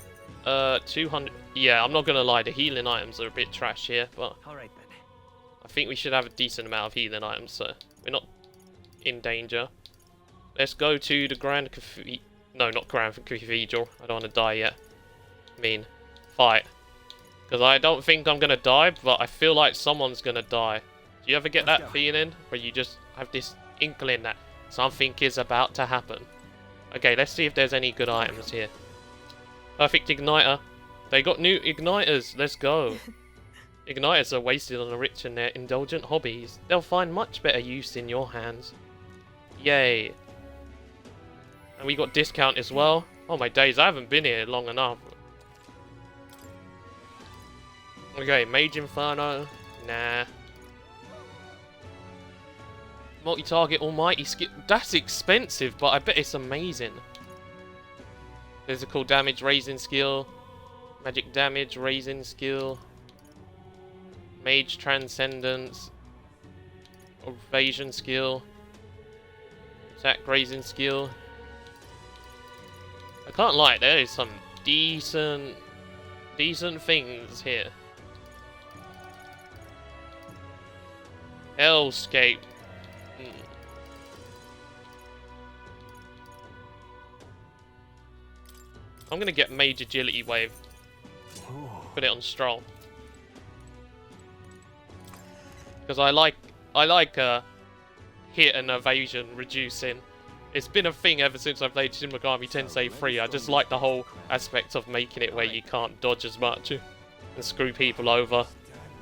200. Yeah, I'm not gonna lie, the healing items are a bit trash here, but Alright then. I think we should have a decent amount of healing items, so we're not in danger. Let's go to the Grand Cathedral. No, not Grand Cathedral. I don't want to die yet. I mean, fight. Because I don't think I'm going to die, but I feel like someone's going to die. Do you ever get that feeling where you just have this inkling that something is about to happen? Okay, let's see if there's any good items here. Perfect igniter. They got new igniters. Let's go. Igniters are wasted on the rich and their indulgent hobbies. They'll find much better use in your hands. Yay. And we got discount as well. Oh my days, I haven't been here long enough. Okay, Mage Inferno. Nah. Multi-target Almighty skill. That's expensive, but I bet it's amazing. Physical damage raising skill. Magic damage raising skill. Mage Transcendence. Evasion skill. Attack raising skill. I can't lie, there is some decent things here. Hellscape. I'm gonna get Mage Agility Wave. Put it on Stroll. Because I like hit and evasion reducing. It's been a thing ever since I played Shin Megami Tensei 3. I just like the whole aspect of making it where you can't dodge as much and screw people over.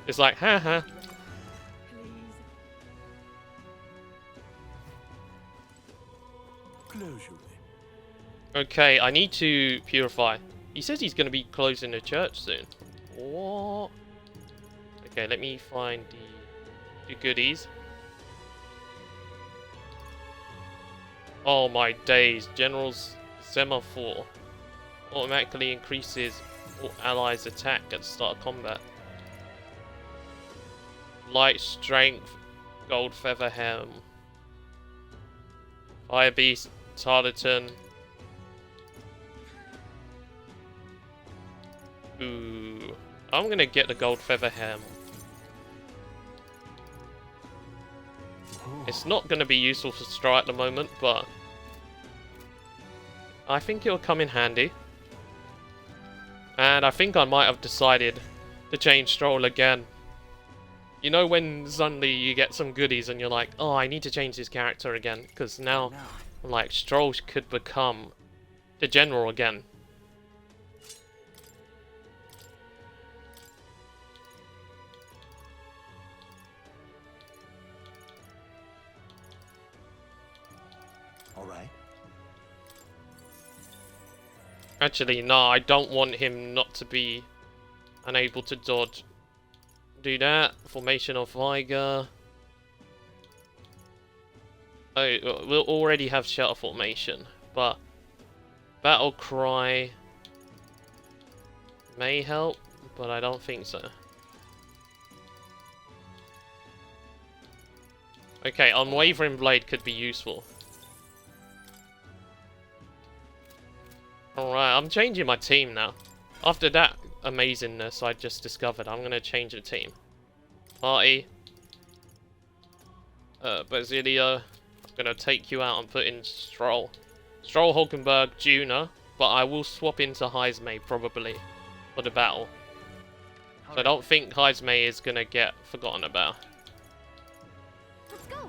It's like, haha. Okay, I need to purify. He says he's going to be closing the church soon. What? Okay, let me find the goodies. Oh my days. General's Semaphore. Automatically increases all allies' attack at the start of combat. Light Strength. Gold Feather Helm. Fire Beast. Tarleton. Ooh. I'm gonna get the Gold Feather Helm. It's not going to be useful for Stroll at the moment, but I think it'll come in handy. And I think I might have decided to change Stroll again. You know when suddenly you get some goodies and you're like, oh, I need to change this character again. Because now, I'm like, Stroll could become the general again. Actually, no, I don't want him not to be unable to dodge. Do that. Formation of Viger. Oh, we'll already have Shelter Formation, but Battle Cry may help, but I don't think so. Okay, Unwavering Blade could be useful. Alright, I'm changing my team now. After that amazingness I just discovered, I'm going to change the team. Party. Basilio. I'm going to take you out and put in Stroll. Stroll Hulkenberg Jr., but I will swap into Heismay probably for the battle. So I don't think Heismay is going to get forgotten about. Let's go.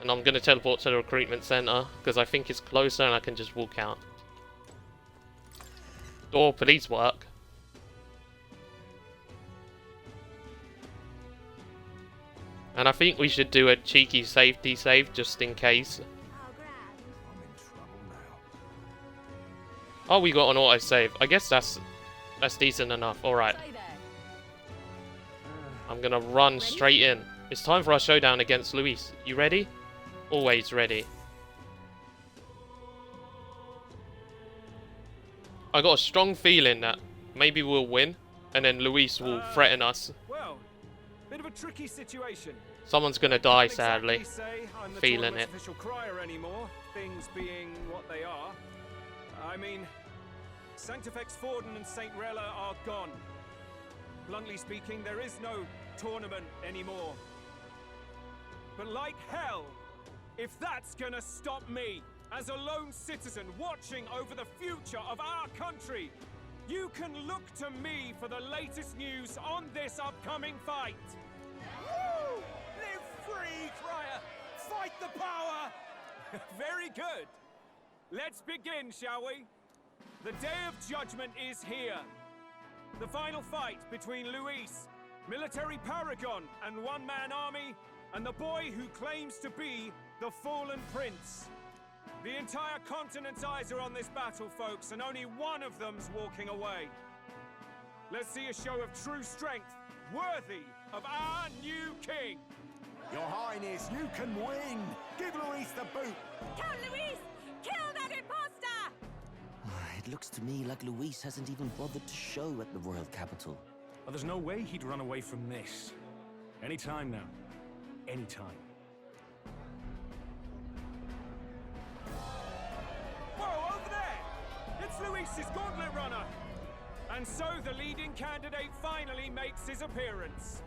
And I'm going to teleport to the recruitment center because I think it's closer and I can just walk out. Or police work. And I think we should do a cheeky safety save just in case. Oh, we got an auto save. I guess that's decent enough. Alright. I'm gonna run straight in. It's time for our showdown against Luis. You ready? Always ready. I got a strong feeling that maybe we'll win, and then Luis will threaten us. Well, bit of a tricky situation. Someone's gonna die, sadly. Exactly I'm the Feeling it. official crier anymore, things being what they are. I mean, Sanctifex Forden and St. Rella are gone. Bluntly speaking, there is no tournament anymore. But like hell, if that's gonna stop me, as a lone citizen watching over the future of our country, you can look to me for the latest news on this upcoming fight. Woo! Live free, Crier! Fight the power! Very good. Let's begin, shall we? The Day of Judgment is here. The final fight between Luis, military paragon and one-man army, and the boy who claims to be the fallen prince. The entire continent's eyes are on this battle, folks, and only one of them's walking away. Let's see a show of true strength, worthy of our new king. Your Highness, you can win! Give Luis the boot! Count Luis! Kill that imposter! It looks to me like Luis hasn't even bothered to show at the royal capital. Well, there's no way he'd run away from this. Any time now. Any time. Whoa, over there! It's Luis's gauntlet runner! And so the leading candidate finally makes his appearance.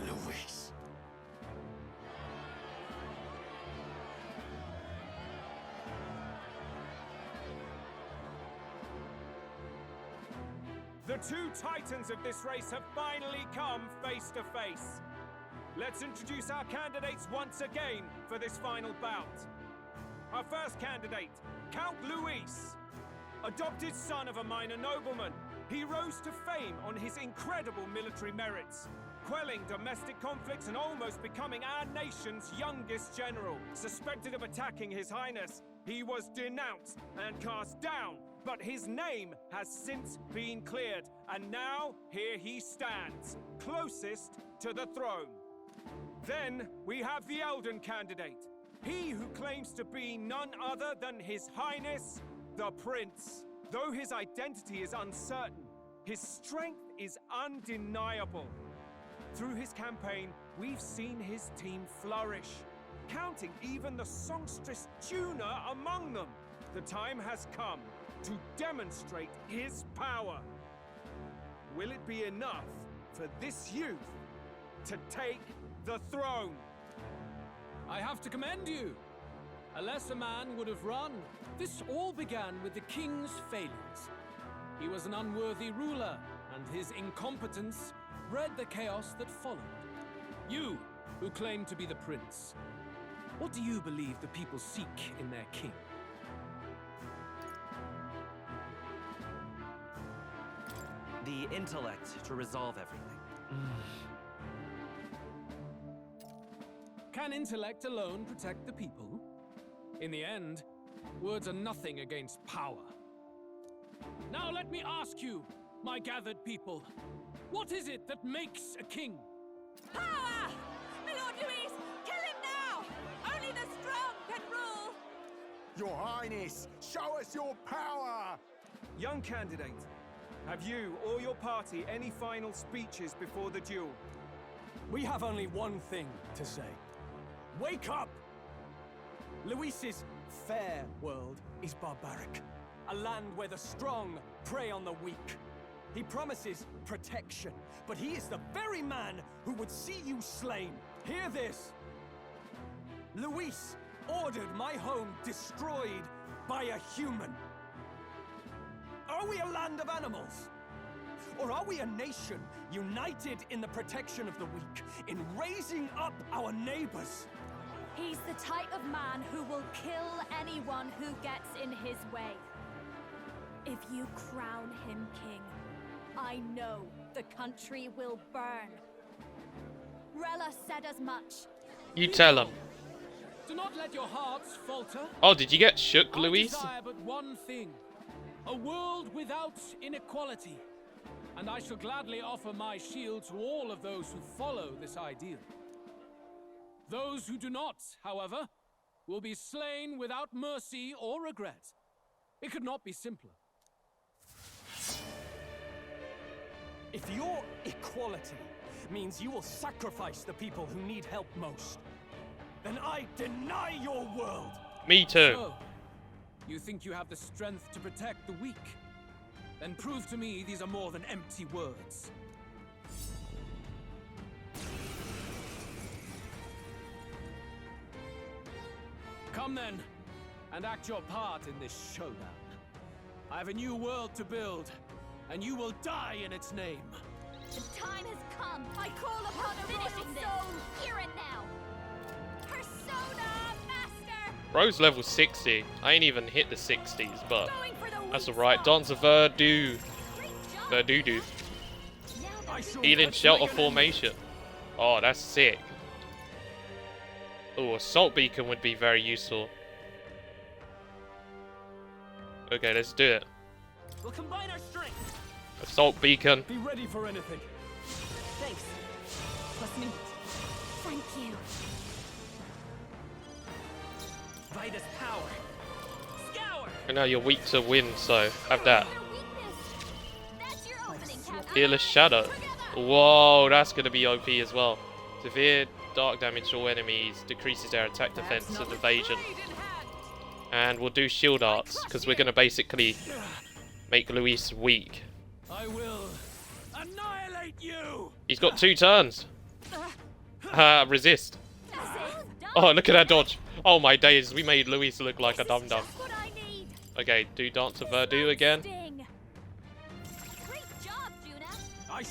Luis. The two titans of this race have finally come face to face. Let's introduce our candidates once again for this final bout. Our first candidate, Count Luis. Adopted son of a minor nobleman, he rose to fame on his incredible military merits, quelling domestic conflicts and almost becoming our nation's youngest general. Suspected of attacking His Highness, he was denounced and cast down, but his name has since been cleared, and now here he stands, closest to the throne. Then we have the Elden candidate, he who claims to be none other than His Highness, the Prince. Though his identity is uncertain, his strength is undeniable. Through his campaign, we've seen his team flourish, counting even the songstress Tuna among them. The time has come to demonstrate his power. Will it be enough for this youth to take the throne? I have to commend you. A lesser man would have run. This all began with the king's failures. He was an unworthy ruler, and his incompetence bred the chaos that followed. You, who claim to be the prince, what do you believe the people seek in their king? The intellect to resolve everything. Can intellect alone protect the people? In the end, words are nothing against power. Now let me ask you, my gathered people, what is it that makes a king? Power! My Lord Luis, kill him now! Only the strong can rule! Your Highness, show us your power! Young candidate, have you or your party any final speeches before the duel? We have only one thing to say. Wake up! Luis's fair world is barbaric. A land where the strong prey on the weak. He promises protection, but he is the very man who would see you slain. Hear this! Luis ordered my home destroyed by a human. Are we a land of animals? Or are we a nation united in the protection of the weak, in raising up our neighbors? He's the type of man who will kill anyone who gets in his way. If you crown him king, I know the country will burn. Rella said as much. You tell him. Do not let your hearts falter. Oh, did you get shook, Luis? I desire but one thing. A world without inequality. And I shall gladly offer my shield to all of those who follow this ideal. Those who do not, however, will be slain without mercy or regret. It could not be simpler. If your equality means you will sacrifice the people who need help most, then I deny your world! Me too. So, you think you have the strength to protect the weak? Then prove to me these are more than empty words. Come then, and act your part in this showdown. I have a new world to build, and you will die in its name. The time has come. I call upon a finishing this. Here and now. Persona Master. Bro's level 60. I ain't even hit the 60s, but that's alright. Dance of Verdu. Verdudu. Healing Shelter Formation. Oh, that's sick. Oh, Assault Beacon would be very useful. Okay, let's do it. We'll combine our strength. Assault Beacon. Be ready for anything. Thanks. Plus me. Thank you. Vitus power. Scour. And now you're weak to wind, so have that. Fearless Shadow. Whoa, that's going to be OP as well. Severe dark damage to all enemies, decreases their attack, defense, and evasion. And we'll do shield arts, because we're going to basically make Luis weak. I will annihilate you. He's got 2 turns. Resist. Oh, look at that dodge. Oh my days, we made Luis look like a dum-dum. Okay, do Dance of Verdu again.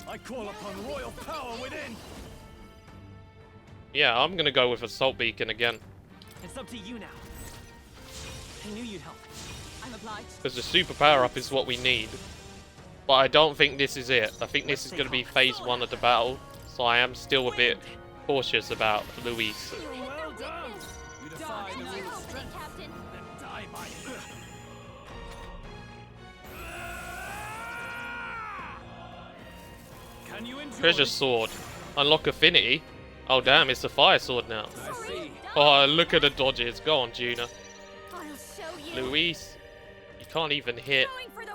I call upon royal power within. Yeah, I'm gonna go with Assault Beacon again. It's up to you now. I knew you'd help. I'm obliged. Because the super power up is what we need. But I don't think this is it. I think this is gonna be phase 1 of the battle. So I am still a bit cautious about Luis. Well done. You defy the rules of strength, Captain. Then die by Can you enjoy Treasure Sword. Unlock Affinity. Oh damn, it's a fire sword now. Oh, look at the dodges. Go on, Juna. Luis, you can't even hit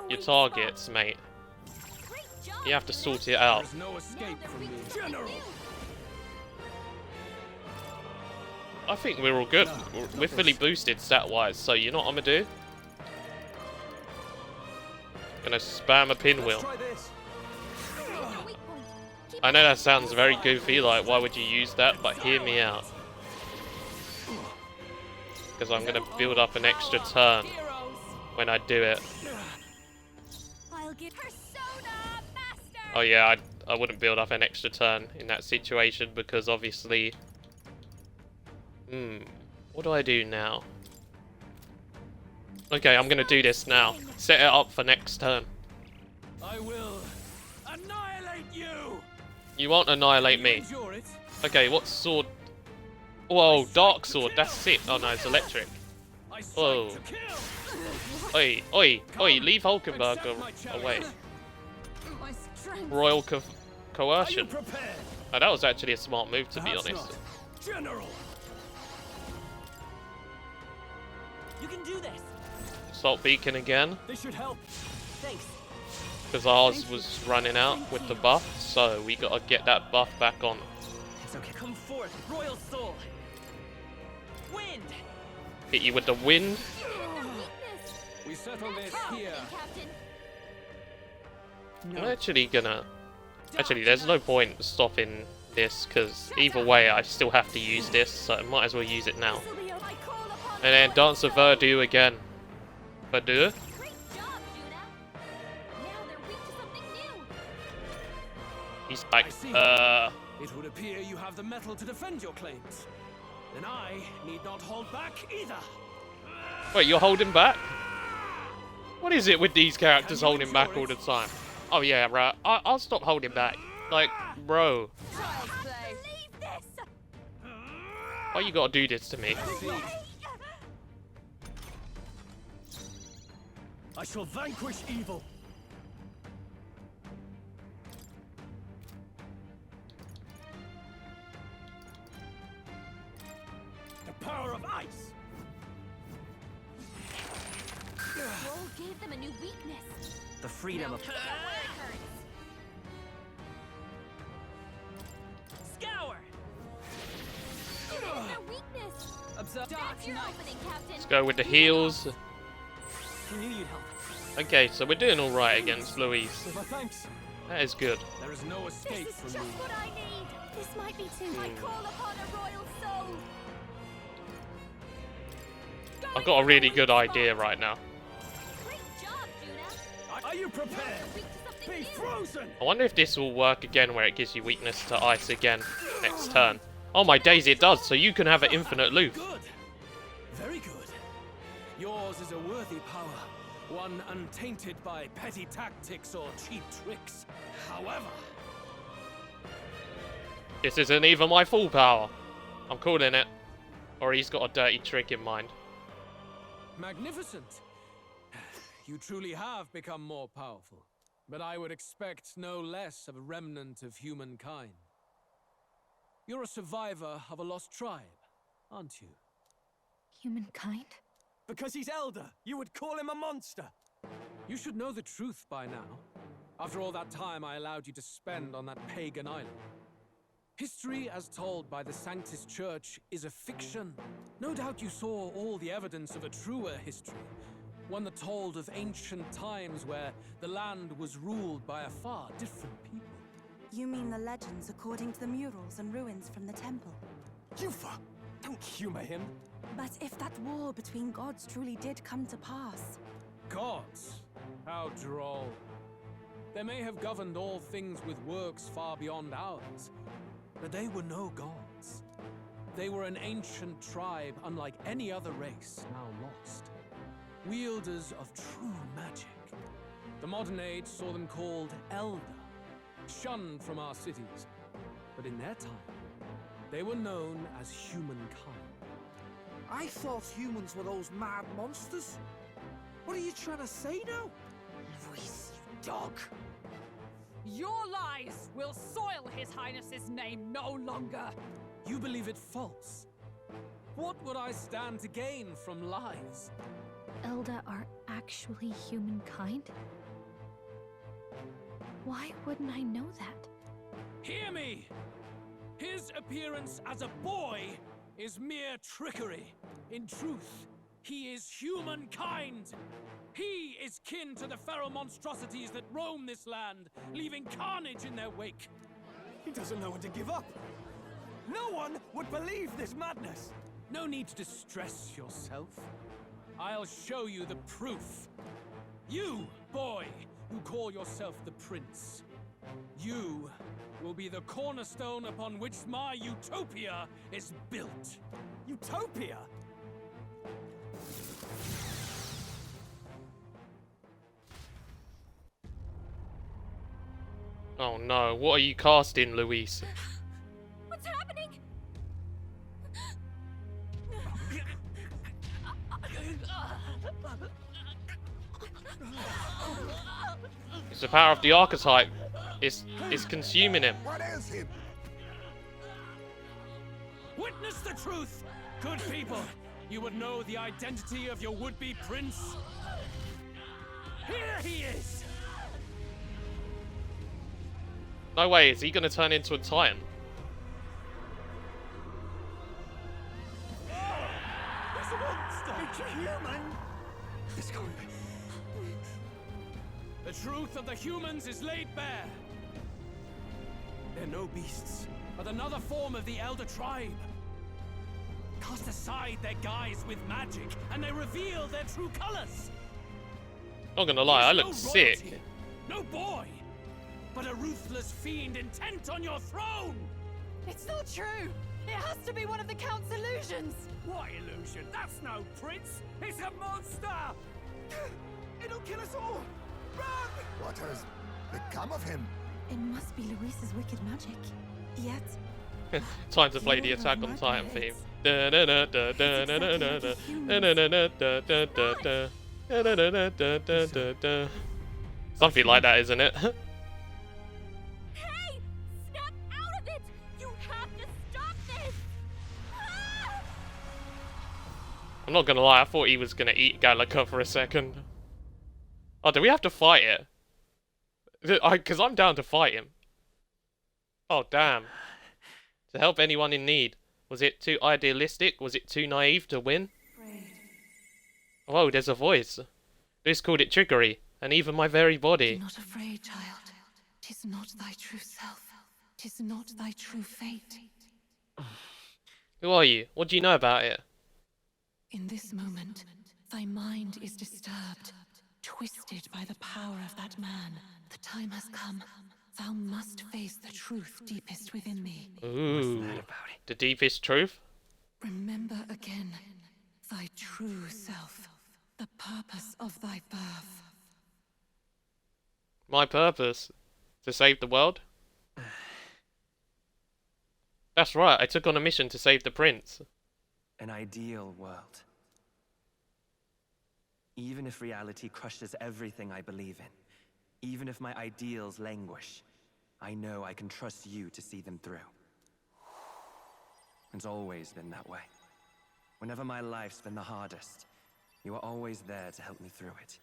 your targets, mate. You have to sort it out. There's no escape from me, General. I think we're all good. We're fully boosted stat-wise, so you know what I'm gonna do? Gonna spam a pinwheel. I know that sounds very goofy, like why would you use that, but hear me out. Because I'm gonna build up an extra turn when I do it. Oh yeah, I wouldn't build up an extra turn in that situation because obviously... what do I do now? Okay, I'm gonna do this now. Set it up for next turn. I will annihilate you. You won't annihilate me. Okay, what sword? Whoa, dark sword. That's sick. Oh no, it's electric. Whoa. Oi, oi, oi! Leave Hulkenberg away. Royal coercion. Oh, that was actually a smart move, to be honest. General. You can do this. Assault Beacon again. This should help. Thanks. Because ours was running out with the buff, so we gotta get that buff back on. It's okay. Come forth, Royal Soul. Wind. Hit you with the wind. We settle this here. I'm actually gonna... Actually, there's no point stopping this, because either way I still have to use this, so I might as well use it now. And then Dance of Verdu again. Verdu? He's like, It would appear you have the metal to defend your claims. Then I need not hold back either. Wait, you're holding back? What is it with these characters holding back all the time? Oh yeah, right. I'll stop holding back. Like, bro. Why you gotta do this to me? I shall vanquish evil. The power of ice. Roll gave them a new weakness. The freedom of... Let's go with the heals. You knew you'd help. Okay, so we're doing alright against Luis. My thanks. That is good. There is no escape This is from just me. what I need. This might be too. I call upon a royal soul. I've got a really good idea right now. Great job, Judah. Are you prepared? Be frozen! I wonder if this will work again where it gives you weakness to ice again next turn. Oh my days, it does, so you can have an infinite loop. Good. Very good. Yours is a worthy power, one untainted by petty tactics or cheap tricks. However, This isn't even my full power. I'm calling it. Or he's got a dirty trick in mind. magnificent. You truly have become more powerful. But I would expect no less of a remnant of humankind. You're a survivor of a lost tribe, aren't you? Humankind? Because he's elder, you would call him a monster. You should know the truth by now. After all that time I allowed you to spend on that pagan island. History as told by the Sanctus Church is a fiction. No doubt you saw all the evidence of a truer history. One that told of ancient times where the land was ruled by a far different people. You mean the legends according to the murals and ruins from the temple? Yufa, don't humor him. But if that war between gods truly did come to pass... Gods? How droll. They may have governed all things with works far beyond ours, but they were no gods. They were an ancient tribe unlike any other race now lost. Wielders of true magic. The modern age saw them called Elder, shunned from our cities. But in their time, they were known as humankind. I thought humans were those mad monsters. What are you trying to say now? Luis, you dog. Your lies will soil His Highness's name no longer. You believe it false. What would I stand to gain from lies? Elda are actually humankind? Why wouldn't I know that? Hear me! His appearance as a boy is mere trickery. In truth, he is humankind. He is kin to the feral monstrosities that roam this land, leaving carnage in their wake. He doesn't know when to give up. No one would believe this madness. No need to distress yourself. I'll show you the proof. You, boy, who call yourself the prince. You will be the cornerstone upon which my utopia is built. Utopia? Oh no, what are you casting, Luis? What's happening? It's the power of the archetype. It's consuming him. What is him? Witness the truth, good people. You would know the identity of your would-be prince. Here he is. No way, is he going to turn into a titan? He's a monster. It's a human. It's going to be... The truth of the humans is laid bare. They're no beasts, but another form of the Elder Tribe. Cast aside their guise with magic, and they reveal their true colors. Not gonna lie, I There's look no sick. royalty, no boy, but a ruthless fiend intent on your throne. It's not true. It has to be one of the Count's illusions. What illusion? That's no prince. It's a monster. It'll kill us all. Run! What has become of him? It must be Luis's wicked magic. Yet... Time to play the Attack on Titan theme. Da da da da da da da da da da da da da da da. Da, da, da, da, da, da, da, da. Something like that, isn't it? Hey! Snap out of it! You have to stop this! Ah! I'm not gonna lie, I thought he was gonna eat Gallica for a second. Oh, do we have to fight it? Because I'm down to fight him. Oh, damn. To help anyone in need. Was it too idealistic? Was it too naive to win? Whoa, there's a voice. Luis called it trickery, and even my very body. Be not afraid, child. 'Tis not thy true self. 'Tis not thy true fate. Who are you? What do you know about it? In this moment, thy mind is disturbed, twisted by the power of that man. The time has come. Thou must face the truth deepest within thee. Ooh, the deepest truth? Remember again thy true self, the purpose of thy birth. My purpose? To save the world? That's right, I took on a mission to save the prince. An ideal world. Even if reality crushes everything I believe in, even if my ideals languish, I know I can trust you to see them through. It's always been that way. Whenever my life's been the hardest, you are always there to help me through it.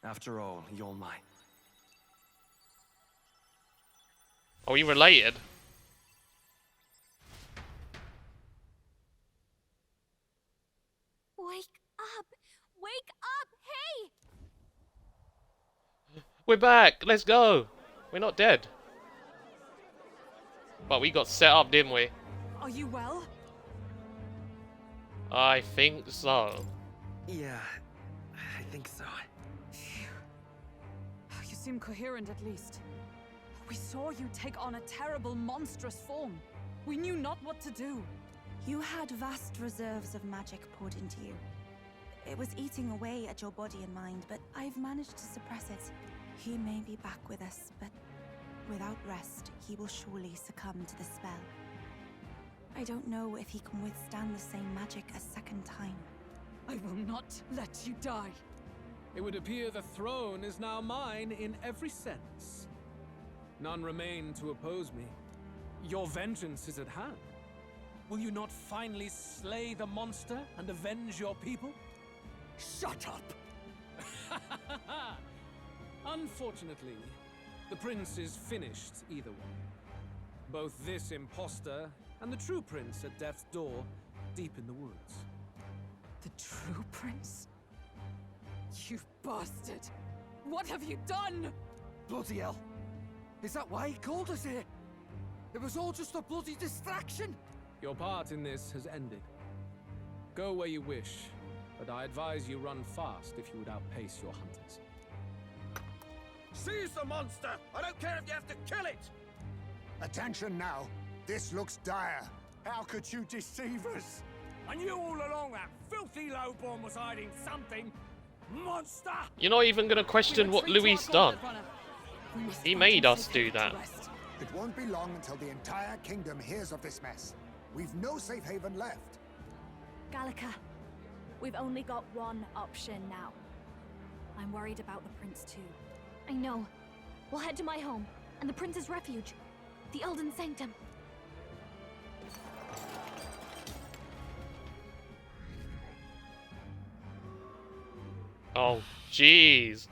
After all, you're mine. Are we related? Wake up! Wake up! Hey! We're back! Let's go! We're not dead. But we got set up, didn't we? Are you well? I think so. Yeah, I think so. You seem coherent at least. We saw you take on a terrible, monstrous form. We knew not what to do. You had vast reserves of magic poured into you. It was eating away at your body and mind, but I've managed to suppress it. He may be back with us, but without rest, he will surely succumb to the spell. I don't know if he can withstand the same magic a second time. I will not let you die. It would appear the throne is now mine in every sense. None remain to oppose me. Your vengeance is at hand. Will you not finally slay the monster and avenge your people? Shut up! Unfortunately, the prince is finished either way. Both this imposter and the true prince at death's door, deep in the woods. The true prince? You bastard! What have you done? Bloody hell! Is that why he called us here? It was all just a bloody distraction! Your part in this has ended. Go where you wish, but I advise you run fast if you would outpace your hunters. Seize the monster! I don't care if you have to kill it! Attention now. This looks dire. How could you deceive us? I knew all along that filthy lowborn was hiding something! Monster! You're not even gonna question what Luis done. He made us do that. It won't be long until the entire kingdom hears of this mess. We've no safe haven left. Gallica, we've only got one option now. I'm worried about the prince too. I know. We'll head to my home, and the prince's refuge, the Elden Sanctum. Oh, jeez.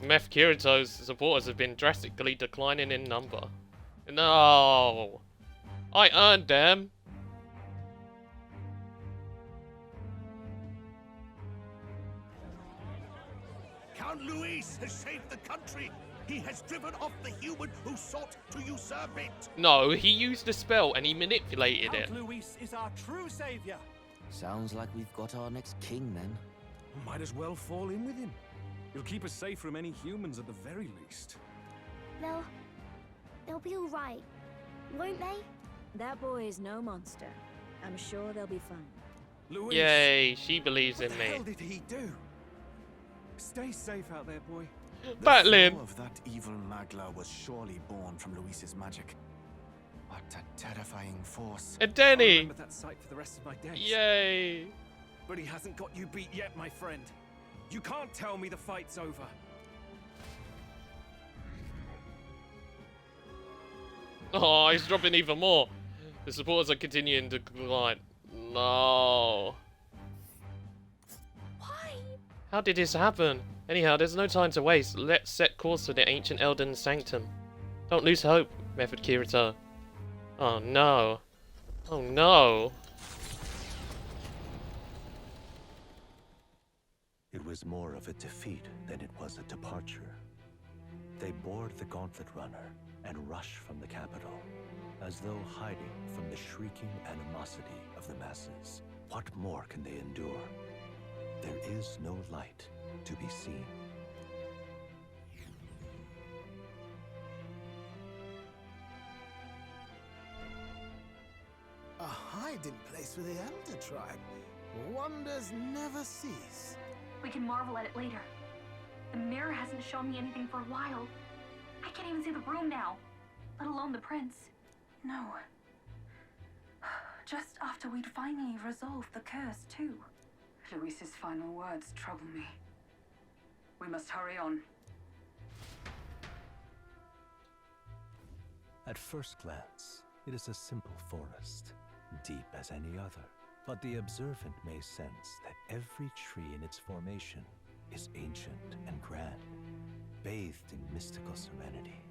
Methodkirito's supporters have been drastically declining in number. No! I earned them! Count Luis has saved the country! He has driven off the human who sought to usurp it! No, he used a spell and he manipulated it. Count Luis is our true savior! Sounds like we've got our next king, then. Might as well fall in with him. He'll keep us safe from any humans at the very least. They'll be all right, won't they? That boy is no monster. I'm sure they'll be fine. Luis! Yay, she believes in What the me. hell did he do? Stay safe out there, boy. Batlin! The flow of that evil Magla was surely born from Luis's magic. What a terrifying force. And Denny! I'll remember that sight for the rest of my days. Yay! But he hasn't got you beat yet, my friend. You can't tell me the fight's over. Oh, he's dropping even more. The supporters are continuing to decline. No. Why? How did this happen? Anyhow, there's no time to waste. Let's set course for the ancient Elden Sanctum. Don't lose hope, Methodkirito. Oh no. Oh no. It was more of a defeat than it was a departure. They board the Gauntlet Runner and rush from the capital, as though hiding from the shrieking animosity of the masses. What more can they endure? There is no light to be seen. A hiding place for the Elder Tribe. Wonders never cease. We can marvel at it later. The mirror hasn't shown me anything for a while. I can't even see the room now, let alone the prince. No. Just after we'd finally resolved the curse, too. Luis's final words trouble me. We must hurry on. At first glance, it is a simple forest, deep as any other. But the observant may sense that every tree in its formation is ancient and grand, bathed in mystical serenity.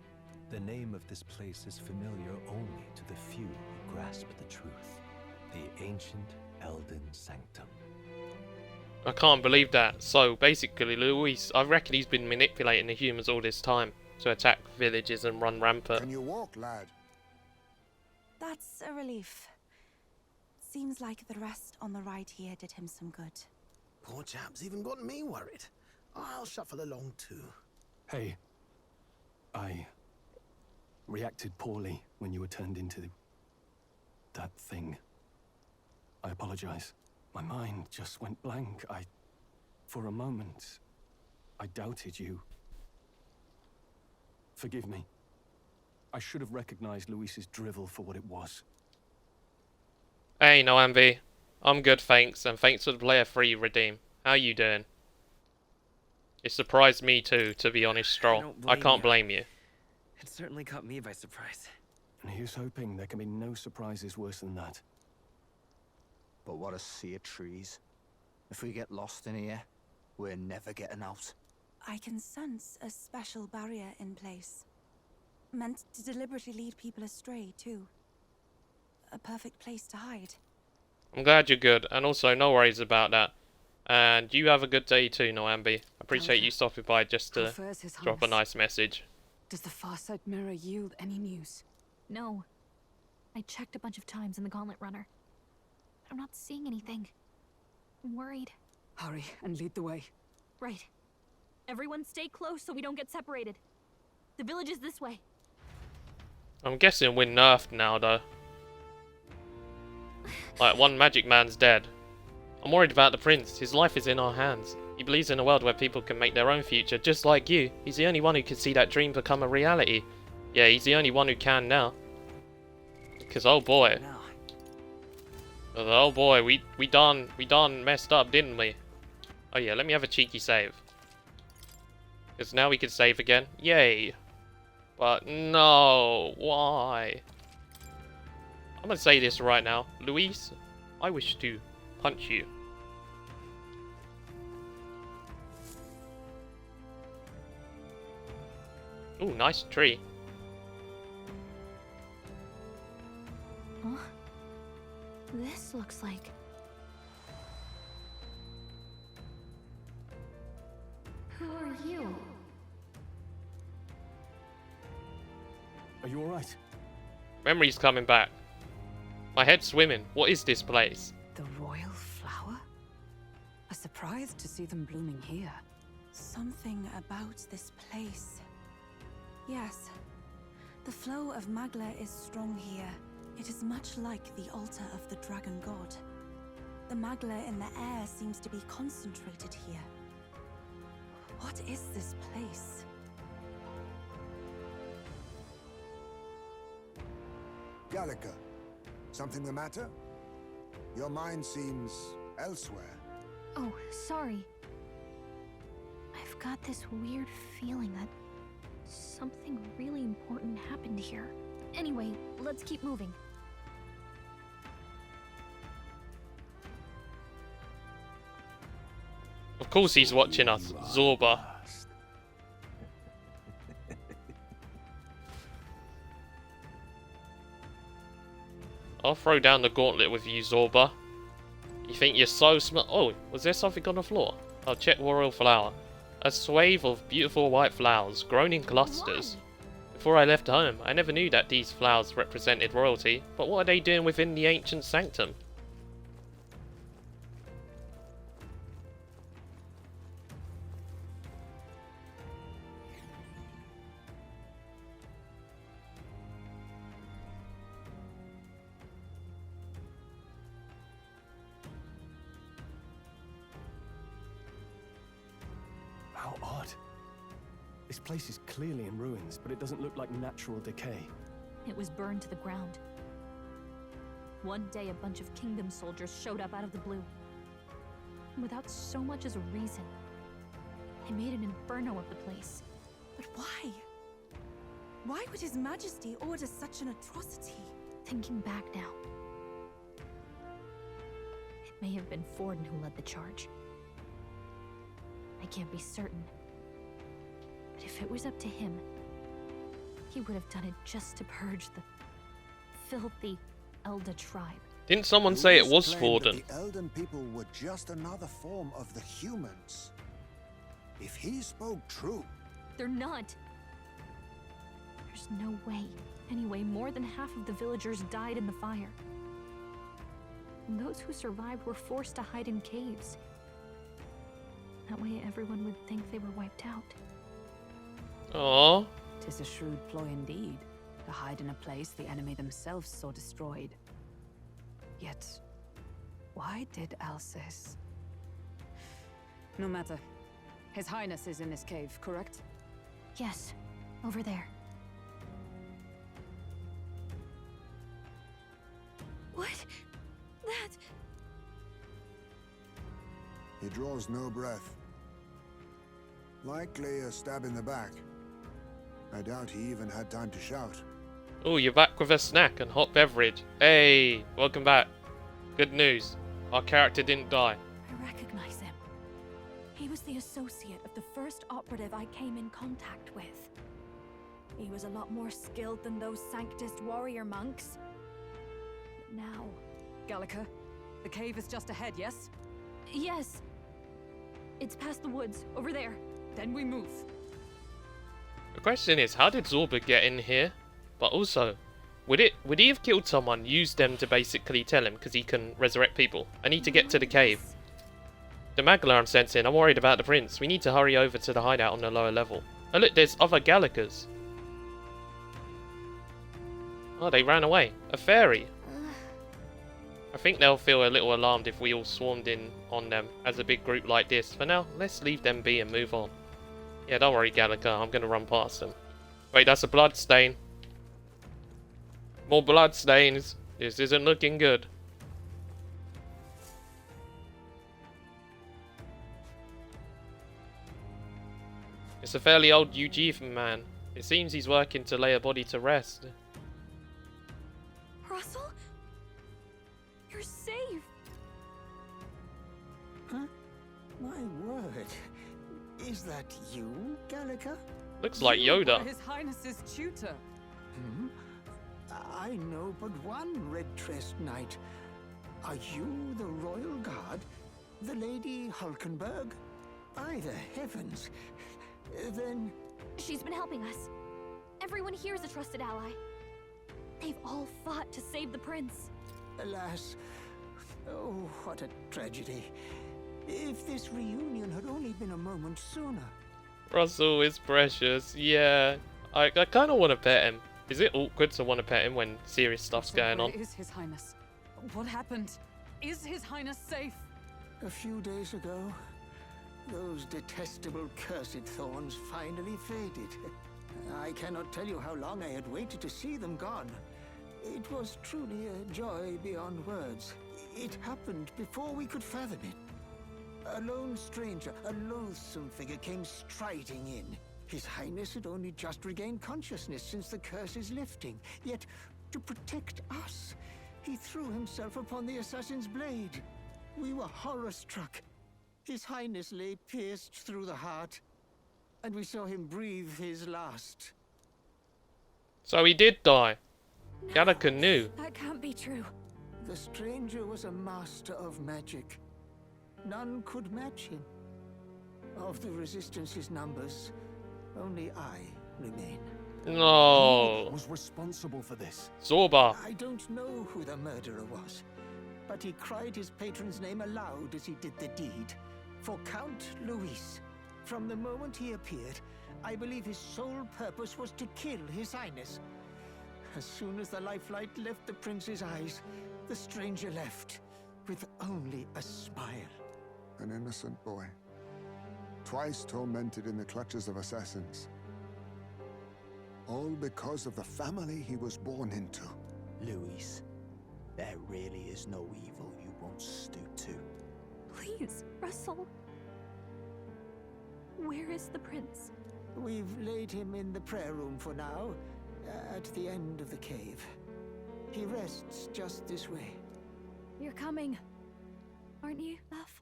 The name of this place is familiar only to the few who grasp the truth. The ancient Elden Sanctum. I can't believe that. So basically, Luis, I reckon he's been manipulating the humans all this time to attack villages and run rampant. Can you walk, lad? That's a relief. Seems like the rest on the right here did him some good. Poor chap's even got me worried. I'll shuffle along too. Hey, I reacted poorly when you were turned into that thing. I apologize. My mind just went blank. For a moment, I doubted you. Forgive me. I should have recognized Luis's drivel for what it was. Hey, no Envy. I'm good, thanks, and thanks for the player free redeem. How you doing? It surprised me too, to be honest, Stroll. I can't blame you. It certainly caught me by surprise. And here's hoping there can be no surprises worse than that. But what a sea of trees. If we get lost in here, we're never getting out. I can sense a special barrier in place. Meant to deliberately lead people astray, too. A perfect place to hide. I'm glad you're good, and also no worries about that. And you have a good day too, Noambi. Appreciate you stopping by just to drop a nice message. Does the Farsight mirror yield any news? No. I checked a bunch of times in the Gauntlet Runner. I'm not seeing anything. I'm worried. Hurry and lead the way. Right. Everyone stay close so we don't get separated. The village is this way. I'm guessing we're nerfed now, though. Like, one magic man's dead. I'm worried about the prince. His life is in our hands. He believes in a world where people can make their own future, just like you. He's the only one who can see that dream become a reality. Yeah, he's the only one who can now. Because, oh boy. Oh boy, we done messed up, didn't we? Oh yeah, let me have a cheeky save. Because now we can save again. Yay. But no, why? I'm gonna say this right now. Luis, I wish to punch you. Ooh, nice tree. Huh? This looks like... Who are you? Are you alright? Memory's coming back. My head's swimming. What is this place? The royal flower? A surprise to see them blooming here. Something about this place. Yes. The flow of Magla is strong here. It is much like the altar of the dragon god. The Magla in the air seems to be concentrated here. What is this place? Gallica, something the matter? Your mind seems elsewhere. Oh, sorry. I've got this weird feeling that something really important happened here. Anyway, let's keep moving. Of course he's watching us, Zorba. I'll throw down the gauntlet with you, Zorba. You think you're so smart? Oh, was there something on the floor? I'll check royal flower. A swathe of beautiful white flowers, grown in clusters. Before I left home, I never knew that these flowers represented royalty, but what are they doing within the ancient sanctum? How odd. This place is clearly in ruins, but it doesn't look like natural decay. It was burned to the ground. One day, a bunch of kingdom soldiers showed up out of the blue. Without so much as a reason. They made an inferno of the place. But why? Why would His Majesty order such an atrocity? Thinking back now, it may have been Forden who led the charge. I can't be certain. But if it was up to him, he would have done it just to purge the filthy Elda tribe. Didn't someone say it was claimed that Forden? The Elden people were just another form of the humans. If he spoke true, They're not. There's no way. Anyway, more than half of the villagers died in the fire. And those who survived were forced to hide in caves. That way everyone would think they were wiped out. Aww. 'Tis a shrewd ploy indeed, to hide in a place the enemy themselves saw destroyed. Yet, why did Alcest? No matter. His Highness is in this cave, correct? Yes, over there. What? That... he draws no breath. Likely a stab in the back. I doubt he even had time to shout. Oh, you're back with a snack and hot beverage. Hey, welcome back. Good news. Our character didn't die. I recognize him. He was the associate of the first operative I came in contact with. He was a lot more skilled than those Sanctist warrior monks. But now... Gallica, the cave is just ahead, yes? Yes. It's past the woods, over there. Then we move. The question is, how did Zorba get in here? But also, would he have killed someone, used them to basically tell him because he can resurrect people? I need to get to the cave. The Magla I'm sensing, I'm worried about the prince. We need to hurry over to the hideout on the lower level. Oh look, there's other Gallicas. Oh, they ran away. A fairy. I think they'll feel a little alarmed if we all swarmed in on them as a big group like this. For now, let's leave them be and move on. Yeah, don't worry, Gallica. I'm going to run past them. Wait, that's a blood stain. More blood stains. This isn't looking good. It's a fairly old UG man. It seems he's working to lay a body to rest. Russell? You're safe! Huh? My word. Is that you, Gallica? Looks like Yoda. His Highness's tutor. Hmm? I know but one red-tressed knight. Are you the royal guard? The Lady Hulkenberg? By the heavens. Then... She's been helping us. Everyone here is a trusted ally. They've all fought to save the prince. Alas. Oh, what a tragedy. If this reunion had only been a moment sooner. Russell is precious. Yeah. I kind of want to pet him. Is it awkward to want to pet him when serious stuff's going on? Where is His Highness? What happened? Is His Highness safe? A few days ago, those detestable cursed thorns finally faded. I cannot tell you how long I had waited to see them gone. It was truly a joy beyond words. It happened before we could fathom it. A lone stranger, a loathsome figure came striding in. His Highness had only just regained consciousness since the curse's lifting. Yet, to protect us, he threw himself upon the assassin's blade. We were horror-struck. His Highness lay pierced through the heart, and we saw him breathe his last. So he did die. Got a canoe. That can't be true. The stranger was a master of magic. None could match him. Of the Resistance's numbers, only I remain. No. Who was responsible for this? Zorba. I don't know who the murderer was, but he cried his patron's name aloud as he did the deed. For Count Luis. From the moment he appeared, I believe his sole purpose was to kill His Highness. As soon as the lifelight left the prince's eyes, the stranger left, with only a smile. An innocent boy. Twice tormented in the clutches of assassins. All because of the family he was born into. Luis, there really is no evil you won't stoop to. Please, Russell. Where is the prince? We've laid him in the prayer room for now, at the end of the cave. He rests just this way. You're coming, aren't you, love?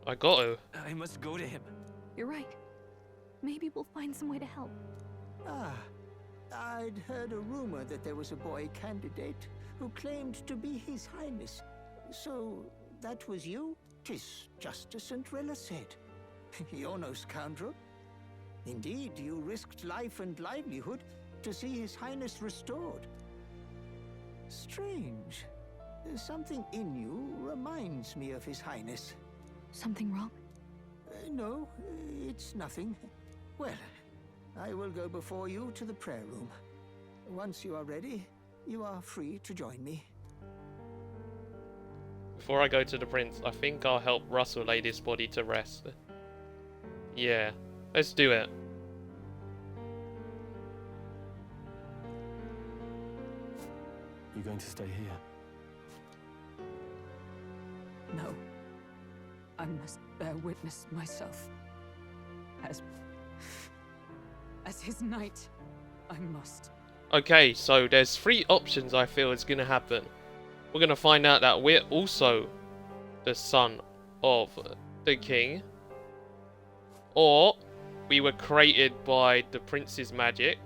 I got to. I must go to him. You're right. Maybe we'll find some way to help. Ah, I'd heard a rumor that there was a boy candidate who claimed to be His Highness. So, that was you? 'Tis just as St. Rilla said. You're no scoundrel. Indeed, you risked life and livelihood to see His Highness restored. Strange. Something in you reminds me of His Highness. Something wrong? No, it's nothing. Well, I will go before you to the prayer room. Once you are ready, you are free to join me. Before I go to the prince, I think I'll help Russell lay this body to rest. Yeah, let's do it. You're going to stay here? No. I must bear witness myself. As his knight, I must. Okay, so there's 3 options I feel is going to happen. We're going to find out that we're also the son of the king. Or we were created by the prince's magic.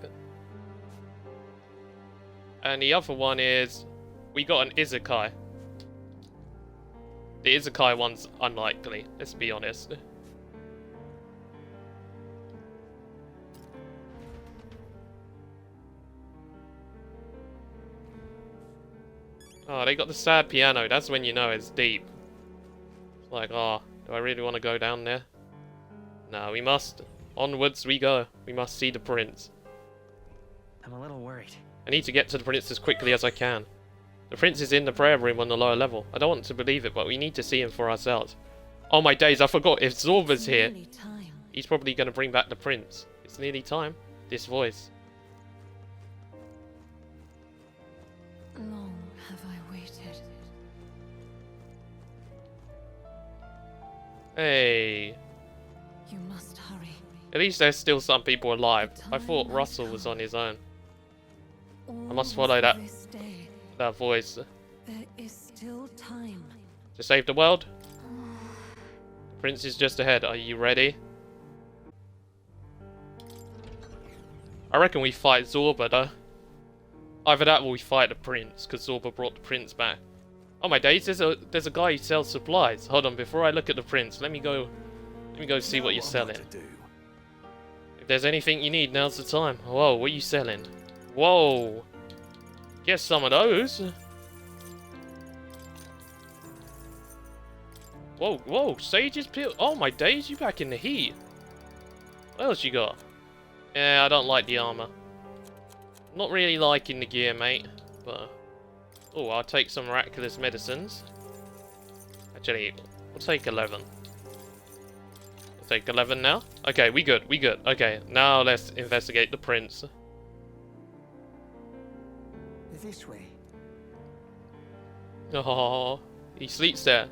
And the other one is we got an isekai. The isekai one's unlikely, let's be honest. Oh, they got the sad piano. That's when you know it's deep. It's like, oh, do I really want to go down there? No, we must. Onwards we go. We must see the prince. I'm a little worried. I need to get to the prince as quickly as I can. The prince is in the prayer room on the lower level. I don't want to believe it, but we need to see him for ourselves. Oh my days, I forgot. If Zorba's here, he's probably going to bring back the prince. It's nearly time. This voice. Long have I waited. Hey. You must hurry. At least there's still some people alive. I thought Russell was on his own. I must follow that voice. There is still time. To save the world? The prince is just ahead. Are you ready? I reckon we fight Zorba though. Either that or we fight the prince, because Zorba brought the prince back. Oh my days, there's a guy who sells supplies. Hold on, before I look at the prince, let me go see what you're selling. If there's anything you need, now's the time. Whoa, what are you selling? Whoa. Get some of those. Whoa, whoa, Sage's Peel. Oh my days, you back in the heat. What else you got? Yeah, I don't like the armor. Not really liking the gear, mate. But oh, I'll take some miraculous medicines. Actually, we'll take 11. We'll take 11 now. Okay, we good, we good. Okay, now let's investigate the prince. This way. Oh, he sleeps there.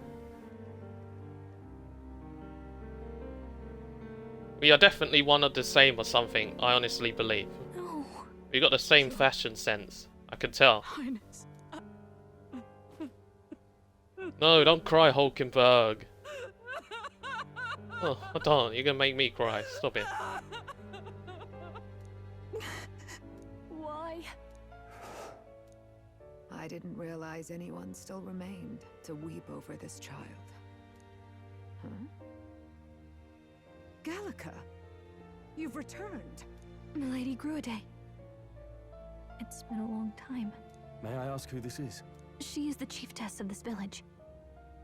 We are definitely one of the same or something, I honestly believe. No. We got the same fashion sense. I can tell. Highness. No, don't cry, Hulkenberg. Oh, I don't. You're gonna make me cry. Stop it. Why? I didn't realize anyone still remained to weep over this child. Huh? Gallica! You've returned! Milady Gruide. It's been a long time. May I ask who this is? She is the chiefess of this village.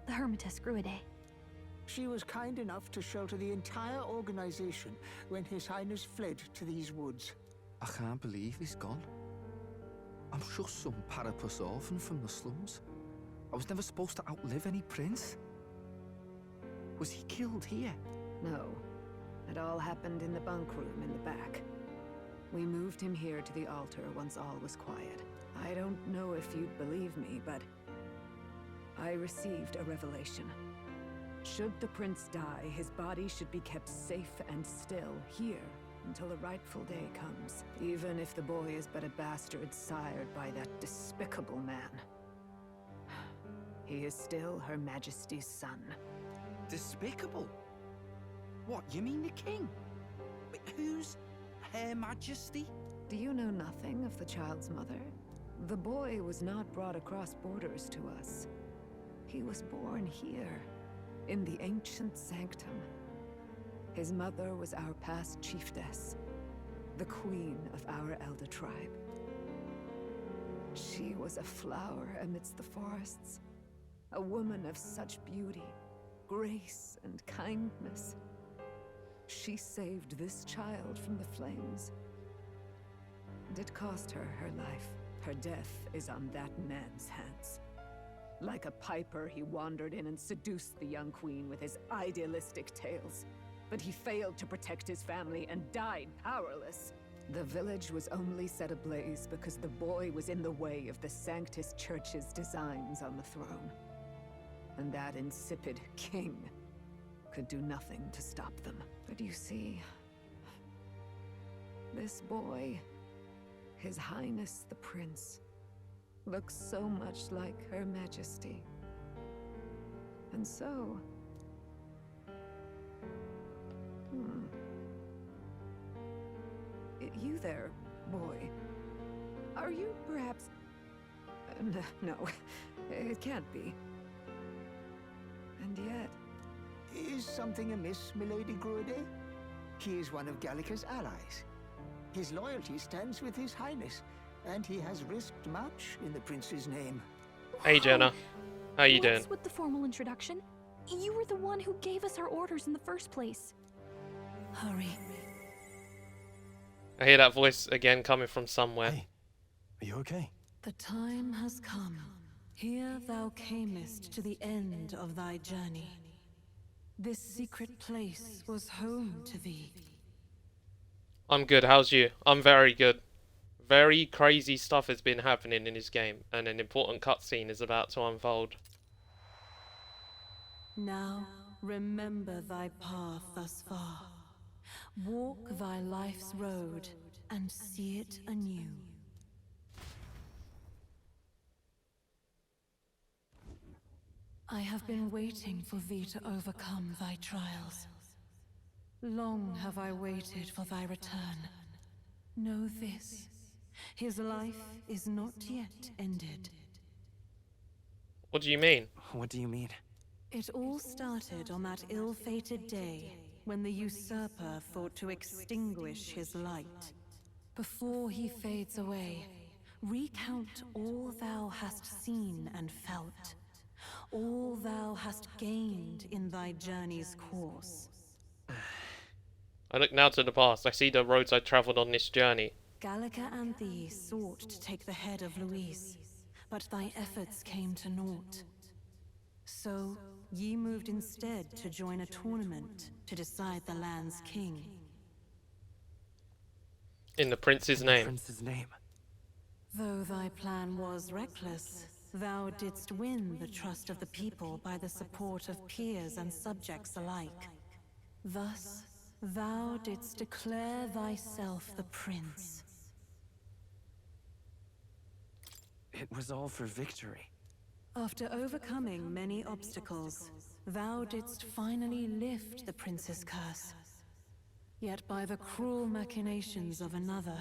The Hermitess Gruide. She was kind enough to shelter the entire organization when His Highness fled to these woods. I can't believe he's gone. I'm just some parapus orphan from the slums. I was never supposed to outlive any prince. Was he killed here? No. It all happened in the bunk room in the back. We moved him here to the altar once all was quiet. I don't know if you'd believe me, but I received a revelation. Should the prince die, his body should be kept safe and still here until the rightful day comes, even if the boy is but a bastard sired by that despicable man. He is still Her Majesty's son. Despicable? What, you mean the king? Wait, who's Her Majesty? Do you know nothing of the child's mother? The boy was not brought across borders to us. He was born here, in the ancient sanctum. His mother was our past chiefess, the queen of our elder tribe. She was a flower amidst the forests, a woman of such beauty, grace, and kindness. She saved this child from the flames. And it cost her her life. Her death is on that man's hands. Like a piper, he wandered in and seduced the young queen with his idealistic tales. But he failed to protect his family and died powerless. The village was only set ablaze because the boy was in the way of the Sanctus Church's designs on the throne. And that insipid king could do nothing to stop them. But you see, this boy, His Highness the Prince, looks so much like Her Majesty. And so... You there, boy. Are you perhaps... No, it can't be. And yet... Is something amiss, Milady Gruide? He is one of Gallica's allies. His loyalty stands with His Highness, and he has risked much in the prince's name. Hey, Jenna. How you doing? What's with the formal introduction? You were the one who gave us our orders in the first place. Hurry. I hear that voice again coming from somewhere. Hey, are you okay? The time has come. Here thou camest to the end of thy journey. This secret place was home to thee. I'm good, how's you? I'm very good. Very crazy stuff has been happening in this game, and an important cutscene is about to unfold. Now, remember thy path thus far. Walk thy life's road, and see it anew. I have been waiting for thee to overcome thy trials. Long have I waited for thy return. Know this, his life is not yet ended. What do you mean? What do you mean? It all started on that ill-fated day when the usurper thought to extinguish his light. Before he fades away, recount all thou hast seen and felt, all thou hast gained in thy journey's course. I look now to the past. I see the roads I travelled on this journey. Gallica and thee sought to take the head of Louise, but thy efforts came to naught. So, ye moved instead to join a tournament to decide the land's king. In the prince's name. Though thy plan was reckless, thou didst win the trust of the people by the support of peers and subjects alike. Thus, thou didst declare thyself the prince. It was all for victory. After overcoming many obstacles, thou didst finally lift the prince's curse. Yet by the cruel machinations of another,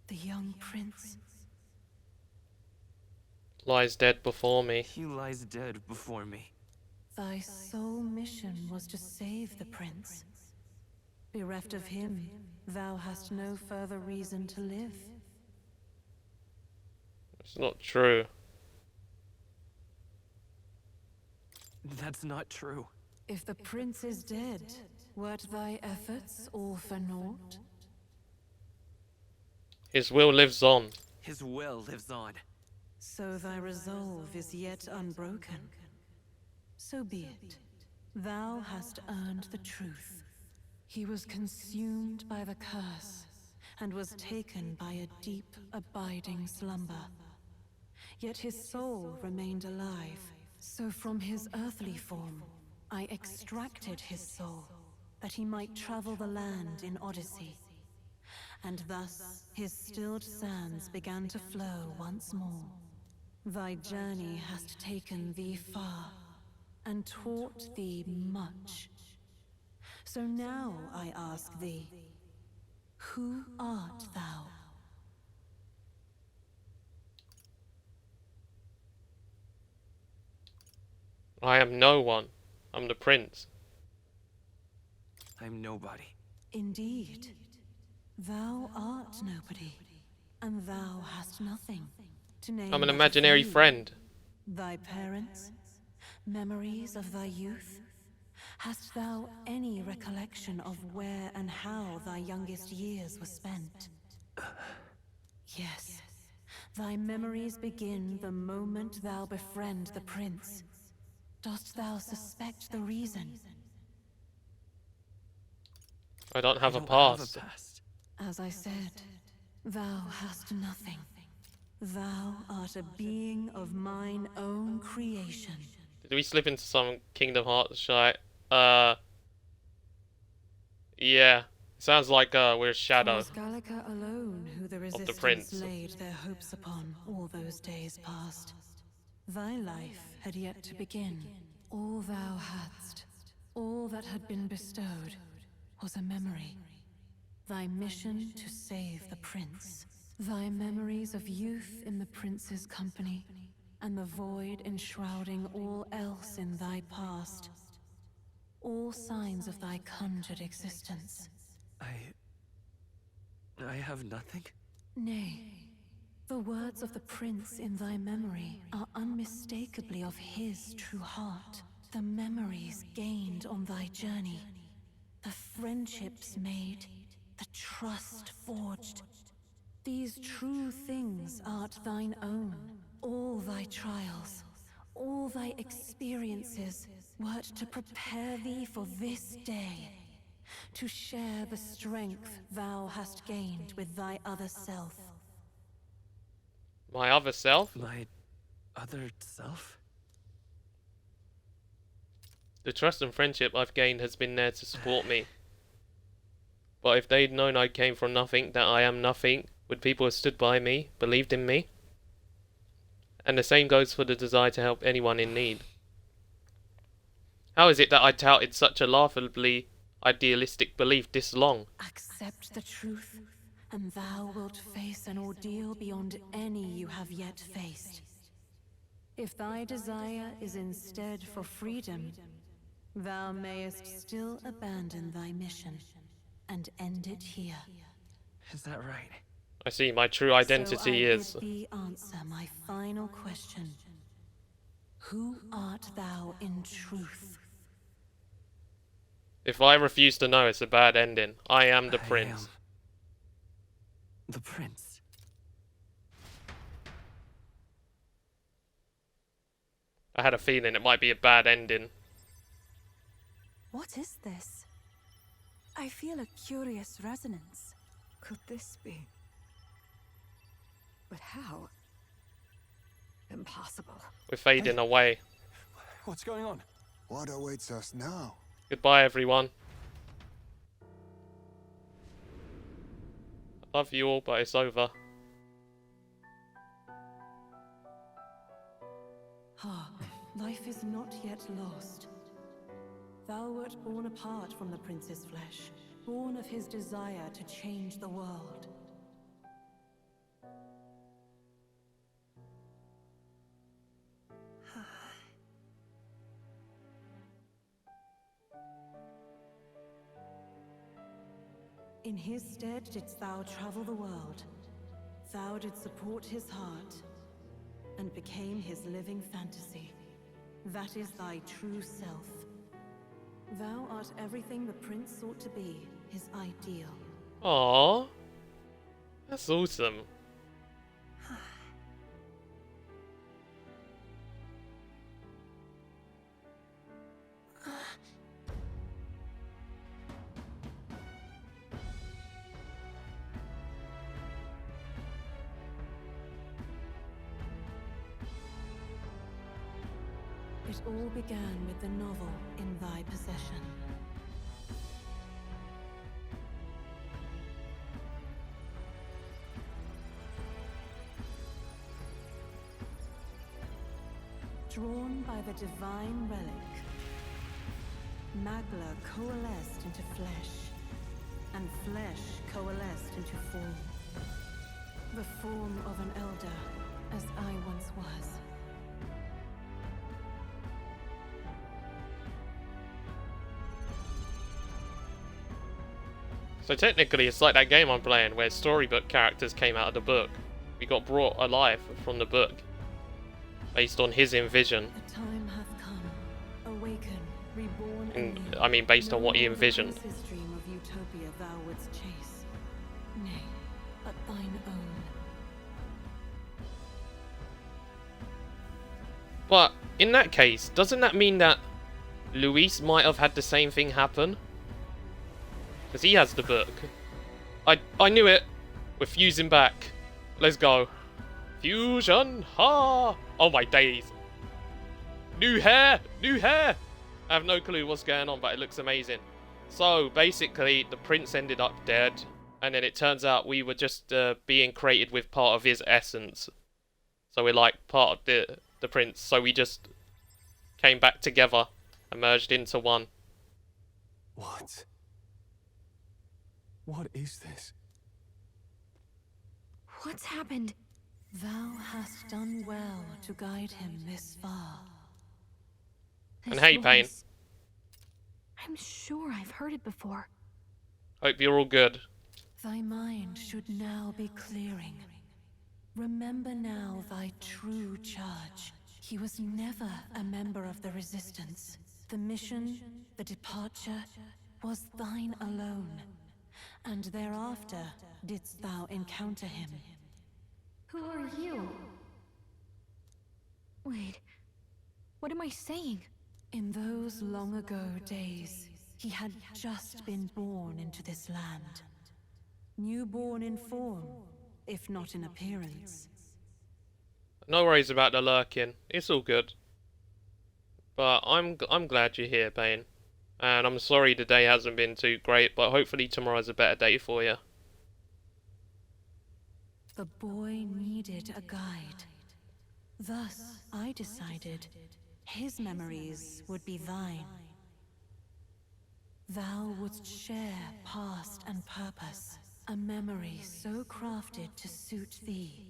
the young prince, lies dead before me. He lies dead before me. Thy sole mission was to save the prince. Bereft of him, thou hast no further reason to live. It's not true. That's not true. If the prince is dead, wert thy efforts all for naught? His will lives on. His will lives on. So thy resolve is yet unbroken. So be it. Thou hast earned the truth. He was consumed by the curse, and was taken by a deep, abiding slumber. Yet his soul remained alive, so from his earthly form, I extracted his soul, that he might travel the land in Odyssey. And thus, his stilled sands began to flow once more. Thy journey hast taken thee far, and taught thee much. So now I ask thee, who art thou? I am no one. I'm the prince. I'm nobody. Indeed. Thou art nobody, and thou hast nothing to name. I'm an but a imaginary few. friend. Thy parents, memories of thy youth. Hast thou any recollection of where and how thy youngest years were spent? Yes, thy memories begin the moment thou befriend the prince. Dost thou suspect the reason? I don't have a have past. a past. As I said, thou hast nothing. Thou art a being of mine own creation. Did we slip into some Kingdom Hearts shite? Yeah. Sounds like we're a shadow. 'Twas Gallica alone who the Prince. resistance laid their hopes upon all those days past. Thy life had yet to begin. All thou hadst, all that had been bestowed, was a memory. Thy mission to save the prince. Thy memories of youth in the prince's company, and the void enshrouding all else in thy past. All signs of thy conjured existence. I have nothing? Nay, the words of the prince in thy memory are unmistakably of his true heart. The memories gained on thy journey, the friendships made, the trust forged. These true things art thine own. All thy trials, all thy experiences, wert to prepare thee for this day. To share the strength thou hast gained with thy other self. My other self? My other self? The trust and friendship I've gained has been there to support me. But if they'd known I came from nothing, that I am nothing, would people have stood by me, believed in me? And the same goes for the desire to help anyone in need. How is it that I touted such a laughably idealistic belief this long? Accept the truth, and thou wilt face an ordeal beyond any you have yet faced. If thy desire is instead for freedom, thou mayest still abandon thy mission and end it here. Is that right? I see, my true identity is... So I bid thee answer my final question. Who art thou in truth? If I refuse to know, it's a bad ending. I am the prince. The prince. I had a feeling it might be a bad ending. What is this? I feel a curious resonance. Could this be? But how? Impossible. We're fading away. What's going on? What awaits us now? Goodbye, everyone. I love you all, but it's over. Ah, life is not yet lost. Thou wert born apart from the prince's flesh, born of his desire to change the world. In his stead didst thou travel the world. Thou didst support his heart, and became his living fantasy. That is thy true self. Thou art everything the prince sought to be, his ideal. Aww. That's awesome. It all began with the novel in thy possession. Drawn by the divine relic, Magla coalesced into flesh, and flesh coalesced into form. The form of an elder, as I once was. So technically it's like that game I'm playing where storybook characters came out of the book. We got brought alive from the book. Based on his envision. The time hath come. Awaken, reborn anew. I mean based on what he envisioned. No longer the dream of utopia thou wouldst chase. Nay, but thine own. But in that case, doesn't that mean that Luis might have had the same thing happen? Because he has the book. I knew it. We're fusing back. Let's go. Fusion! Ha! Oh my days. New hair! New hair! I have no clue what's going on, but it looks amazing. So, basically, the prince ended up dead. And then it turns out we were just being created with part of his essence. So we're like part of the prince. So we just came back together and merged into one. What? What is this? What's happened? Thou hast done well to guide him this far. And hey, Pain. I'm sure I've heard it before. Hope you're all good. Thy mind should now be clearing. Remember now thy true charge. He was never a member of the Resistance. The mission, the departure, was thine alone. And thereafter didst thou encounter him. Who are you? Wait, what am I saying? In those long ago days, he had just been born into this land. Newborn in form, if not in appearance. No worries about the lurking. It's all good. But I'm glad you're here, Pain. And I'm sorry the day hasn't been too great, but hopefully tomorrow's a better day for you. The boy needed a guide. Thus, I decided his memories would be thine. Thou wouldst share past and purpose, a memory so crafted to suit thee.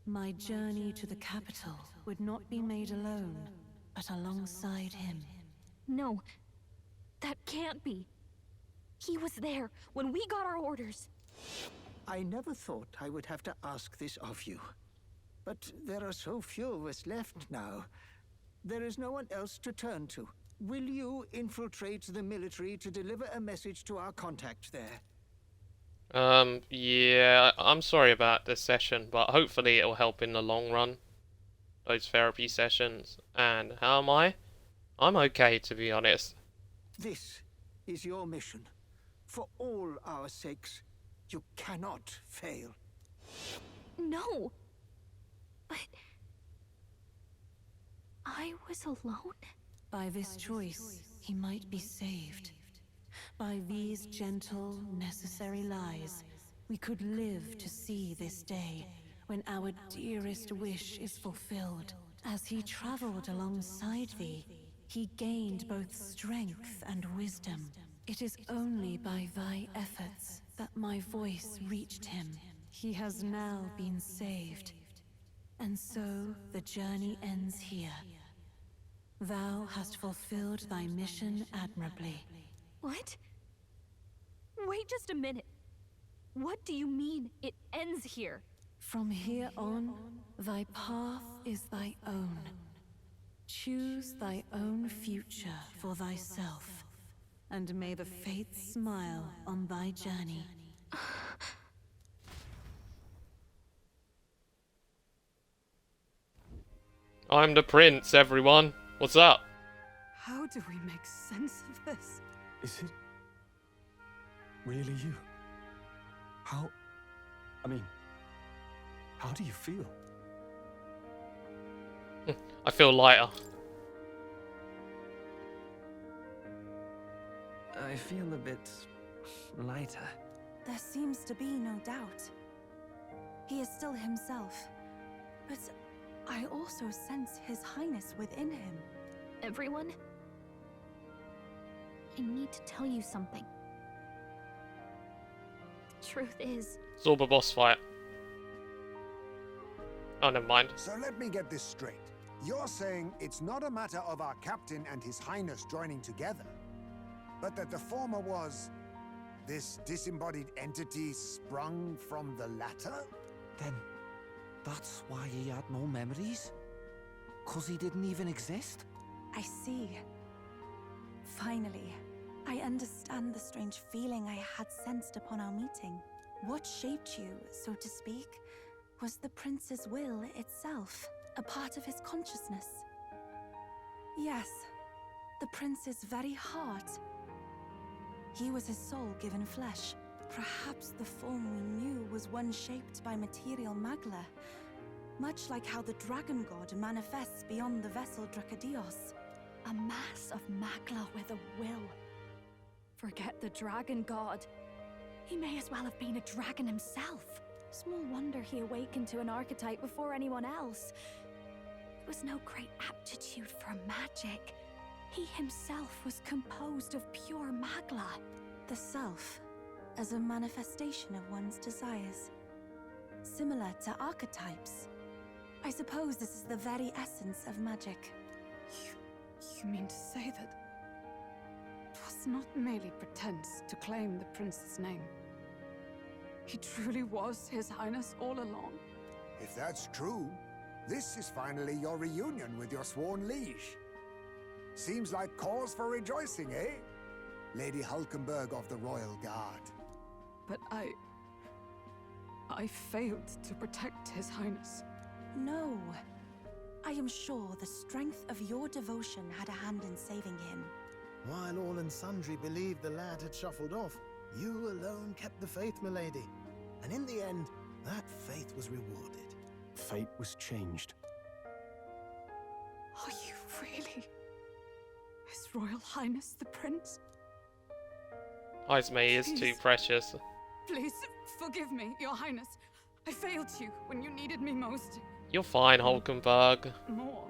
My journey to the capital would not be made alone, but alongside him. No, that can't be. He was there when we got our orders. I never thought I would have to ask this of you. But there are so few of us left now. There is no one else to turn to. Will you infiltrate the military to deliver a message to our contact there? Yeah, I'm sorry about this session, but hopefully it'll help in the long run. Those therapy sessions. And how am I? I'm okay, to be honest. This is your mission. For all our sakes, you cannot fail. No. But I was alone? By this choice, he might be saved. By these gentle, necessary lies, we could live to see this day, when our dearest wish is fulfilled. As he traveled alongside thee, he gained both strength and wisdom. It is only by thy efforts that my voice reached him. He has now been saved. And so the journey ends here. Thou hast fulfilled thy mission admirably. What? Where Wait just a minute. What do you mean, it ends here? From here on, thy path is thy own. Choose thy own future for thyself, and may the fates smile on thy journey. I'm the prince, everyone. What's up? How do we make sense of this? Is it really you? How... I mean, how do you feel? I feel lighter. I feel a bit lighter. There seems to be no doubt. He is still himself, but I also sense His Highness within him. Everyone? I need to tell you something. The truth is... Zorba boss fight. Oh, never mind. So let me get this straight. You're saying it's not a matter of our captain and His Highness joining together, but that the former was this disembodied entity sprung from the latter? Then that's why he had no memories? 'Cause he didn't even exist? I see. Finally, I understand the strange feeling I had sensed upon our meeting. What shaped you, so to speak, was the prince's will itself, a part of his consciousness. Yes, the prince's very heart. He was his soul given flesh. Perhaps the form we knew was one shaped by material magla, much like how the dragon god manifests beyond the vessel Drakadios. A mass of magla with a will. Forget the dragon god. He may as well have been a dragon himself. Small wonder he awakened to an archetype before anyone else. It was no great aptitude for magic. He himself was composed of pure magla. The self, as a manifestation of one's desires. Similar to archetypes. I suppose this is the very essence of magic. You mean to say that it was not merely pretense to claim the prince's name? He truly was His Highness all along? If that's true, this is finally your reunion with your sworn liege. Seems like cause for rejoicing, eh? Lady Hulkenberg of the Royal Guard. But I failed to protect His Highness. No. I am sure the strength of your devotion had a hand in saving him. While all and sundry believed the lad had shuffled off, you alone kept the faith, milady. And in the end, that faith was rewarded. Fate was changed. Are you really His Royal Highness the Prince? Esme is too precious. Please, forgive me, Your Highness. I failed you when you needed me most. You're fine, Hulkenberg. More.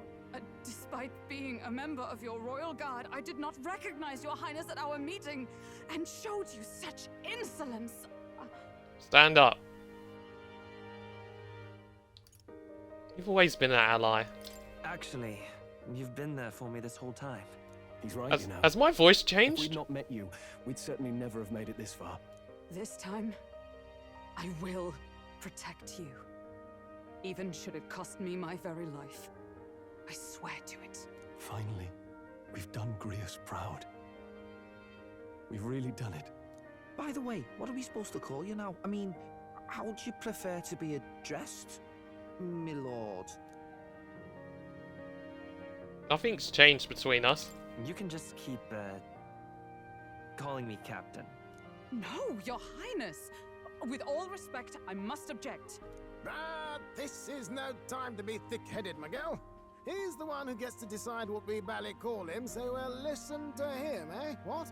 Despite being a member of your royal guard, I did not recognize Your Highness at our meeting and showed you such insolence. Stand up. You've always been an ally. Actually, you've been there for me this whole time. He's right, you know. Has my voice If changed? we'd not met you, we'd certainly never have made it this far. This time, I will protect you. Even should it cost me my very life. I swear to it. Finally, we've done Grius proud. We've really done it. By the way, what are we supposed to call you now? I mean, how would you prefer to be addressed, my lord? Nothing's changed between us. You can just keep, calling me Captain. No, Your Highness! With all respect, I must object. But this is no time to be thick-headed, Miguel. He's the one who gets to decide what we bally call him, so we'll listen to him, eh? What?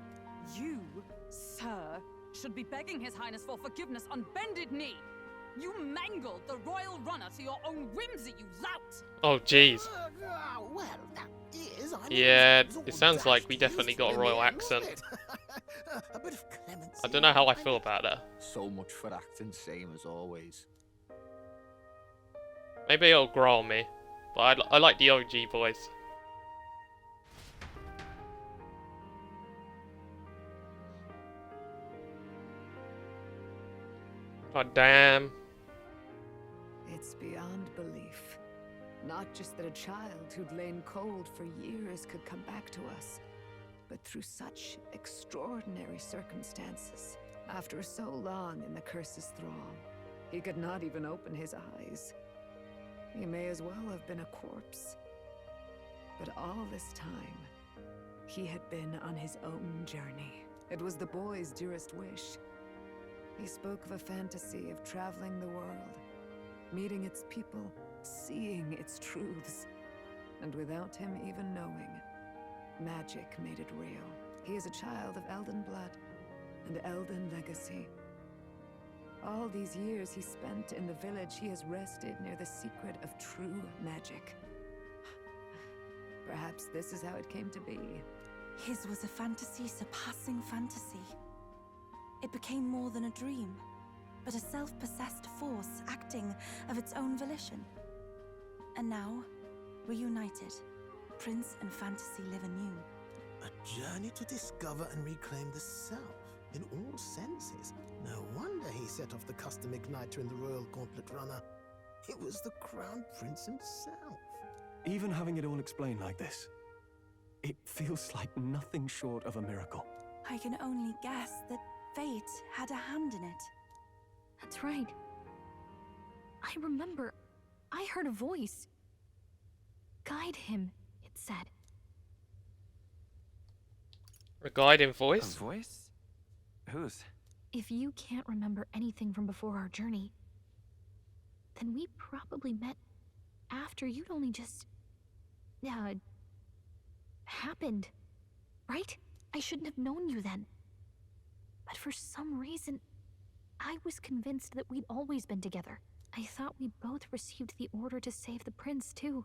You, sir, should be begging His Highness for forgiveness on bended knee. You mangled the royal runner to your own whimsy, you lout! Oh, jeez. Well, that is... Yeah, it sounds like we definitely got a royal accent. A bit of clemency. I don't know how I feel about that. So much for acting same as always. Maybe it'll grow on me. But I like the OG voice. God damn. It's beyond belief. Not just that a child who'd lain cold for years could come back to us, but through such extraordinary circumstances. After so long in the curse's thrall, he could not even open his eyes. He may as well have been a corpse. But all this time, he had been on his own journey. It was the boy's dearest wish. He spoke of a fantasy of traveling the world, meeting its people, seeing its truths. And without him even knowing, magic made it real. He is a child of Elden blood and Elden legacy. All these years he spent in the village, he has rested near the secret of true magic. Perhaps this is how it came to be. His was a fantasy surpassing fantasy. It became more than a dream, but a self-possessed force acting of its own volition. And now, reunited, Prince and fantasy live anew. A journey to discover and reclaim the self, in all senses. No wonder he set off the custom igniter in the Royal Gauntlet Runner. It was the Crown Prince himself. Even having it all explained like this, it feels like nothing short of a miracle. I can only guess that fate had a hand in it. That's right. I remember. I heard a voice. Guide him, it said. A guiding voice? A voice? Whose? If you can't remember anything from before our journey, then we probably met after you'd only just... happened. Right? I shouldn't have known you then. But for some reason, I was convinced that we'd always been together. I thought we both received the order to save the prince, too.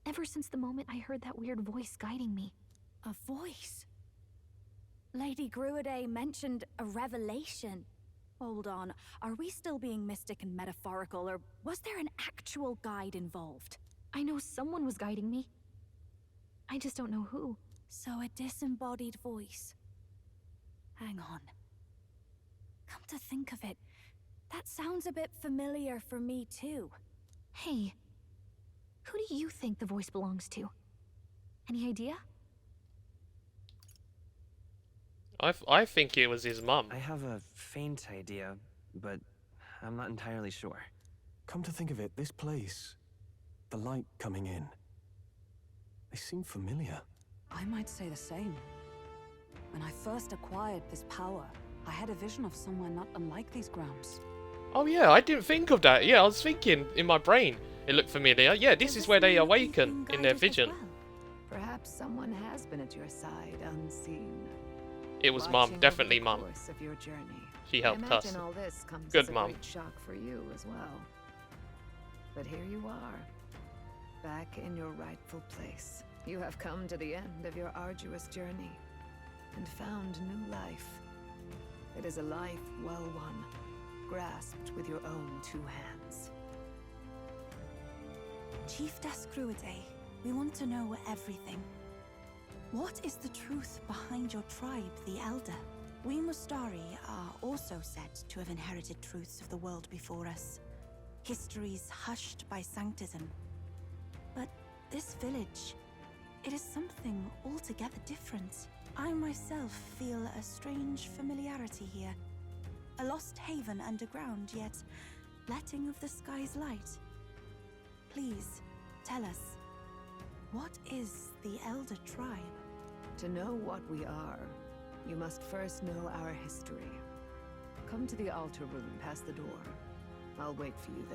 Ever since the moment I heard that weird voice guiding me. A voice? Lady Gruade mentioned a revelation. Hold on, are we still being mystic and metaphorical, or was there an actual guide involved? I know someone was guiding me. I just don't know who. So a disembodied voice. Hang on. Come to think of it, that sounds a bit familiar for me too. Hey, who do you think the voice belongs to? Any idea? I think it was his mum. I have a faint idea, but I'm not entirely sure. Come to think of it, this place, the light coming in, they seem familiar. I might say the same. When I first acquired this power, I had a vision of somewhere not unlike these grounds. Oh yeah, I didn't think of that. Yeah, I was thinking in my brain. It looked familiar. Yeah, this is where they awaken in their vision. Well? Perhaps someone has been at your side unseen. It was Mum, definitely Mum. Of your journey. She helped us. I imagine all this comes Good as a Mum. great shock for you as well. But here you are, back in your rightful place. You have come to the end of your arduous journey and found new life. It is a life well won, grasped with your own two hands. Chiefess Gruade, we want to know everything. What is the truth behind your tribe, the Elder? We Mustari are also said to have inherited truths of the world before us. Histories hushed by sanctism. But this village, it is something altogether different. I myself feel a strange familiarity here. A lost haven underground, yet letting of the sky's light. Please, tell us, what is the Elder Tribe? To know what we are, you must first know our history. Come to the altar room past the door. I'll wait for you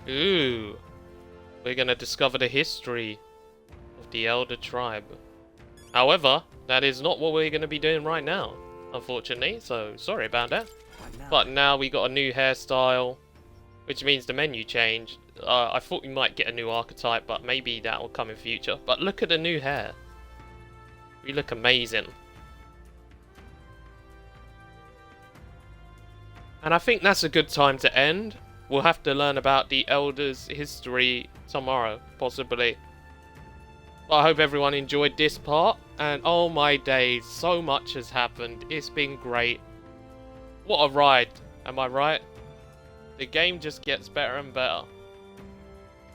there. Ooh. We're gonna discover the history of the Elder Tribe. However, that is not what we're gonna be doing right now, unfortunately, so sorry about that. But now we got a new hairstyle, which means the menu changed. I thought we might get a new archetype, but maybe that will come in future. But look at the new hair. We look amazing. And I think that's a good time to end. We'll have to learn about the Elder's history tomorrow, possibly. But I hope everyone enjoyed this part. And oh my days, so much has happened. It's been great. What a ride. Am I right? The game just gets better and better.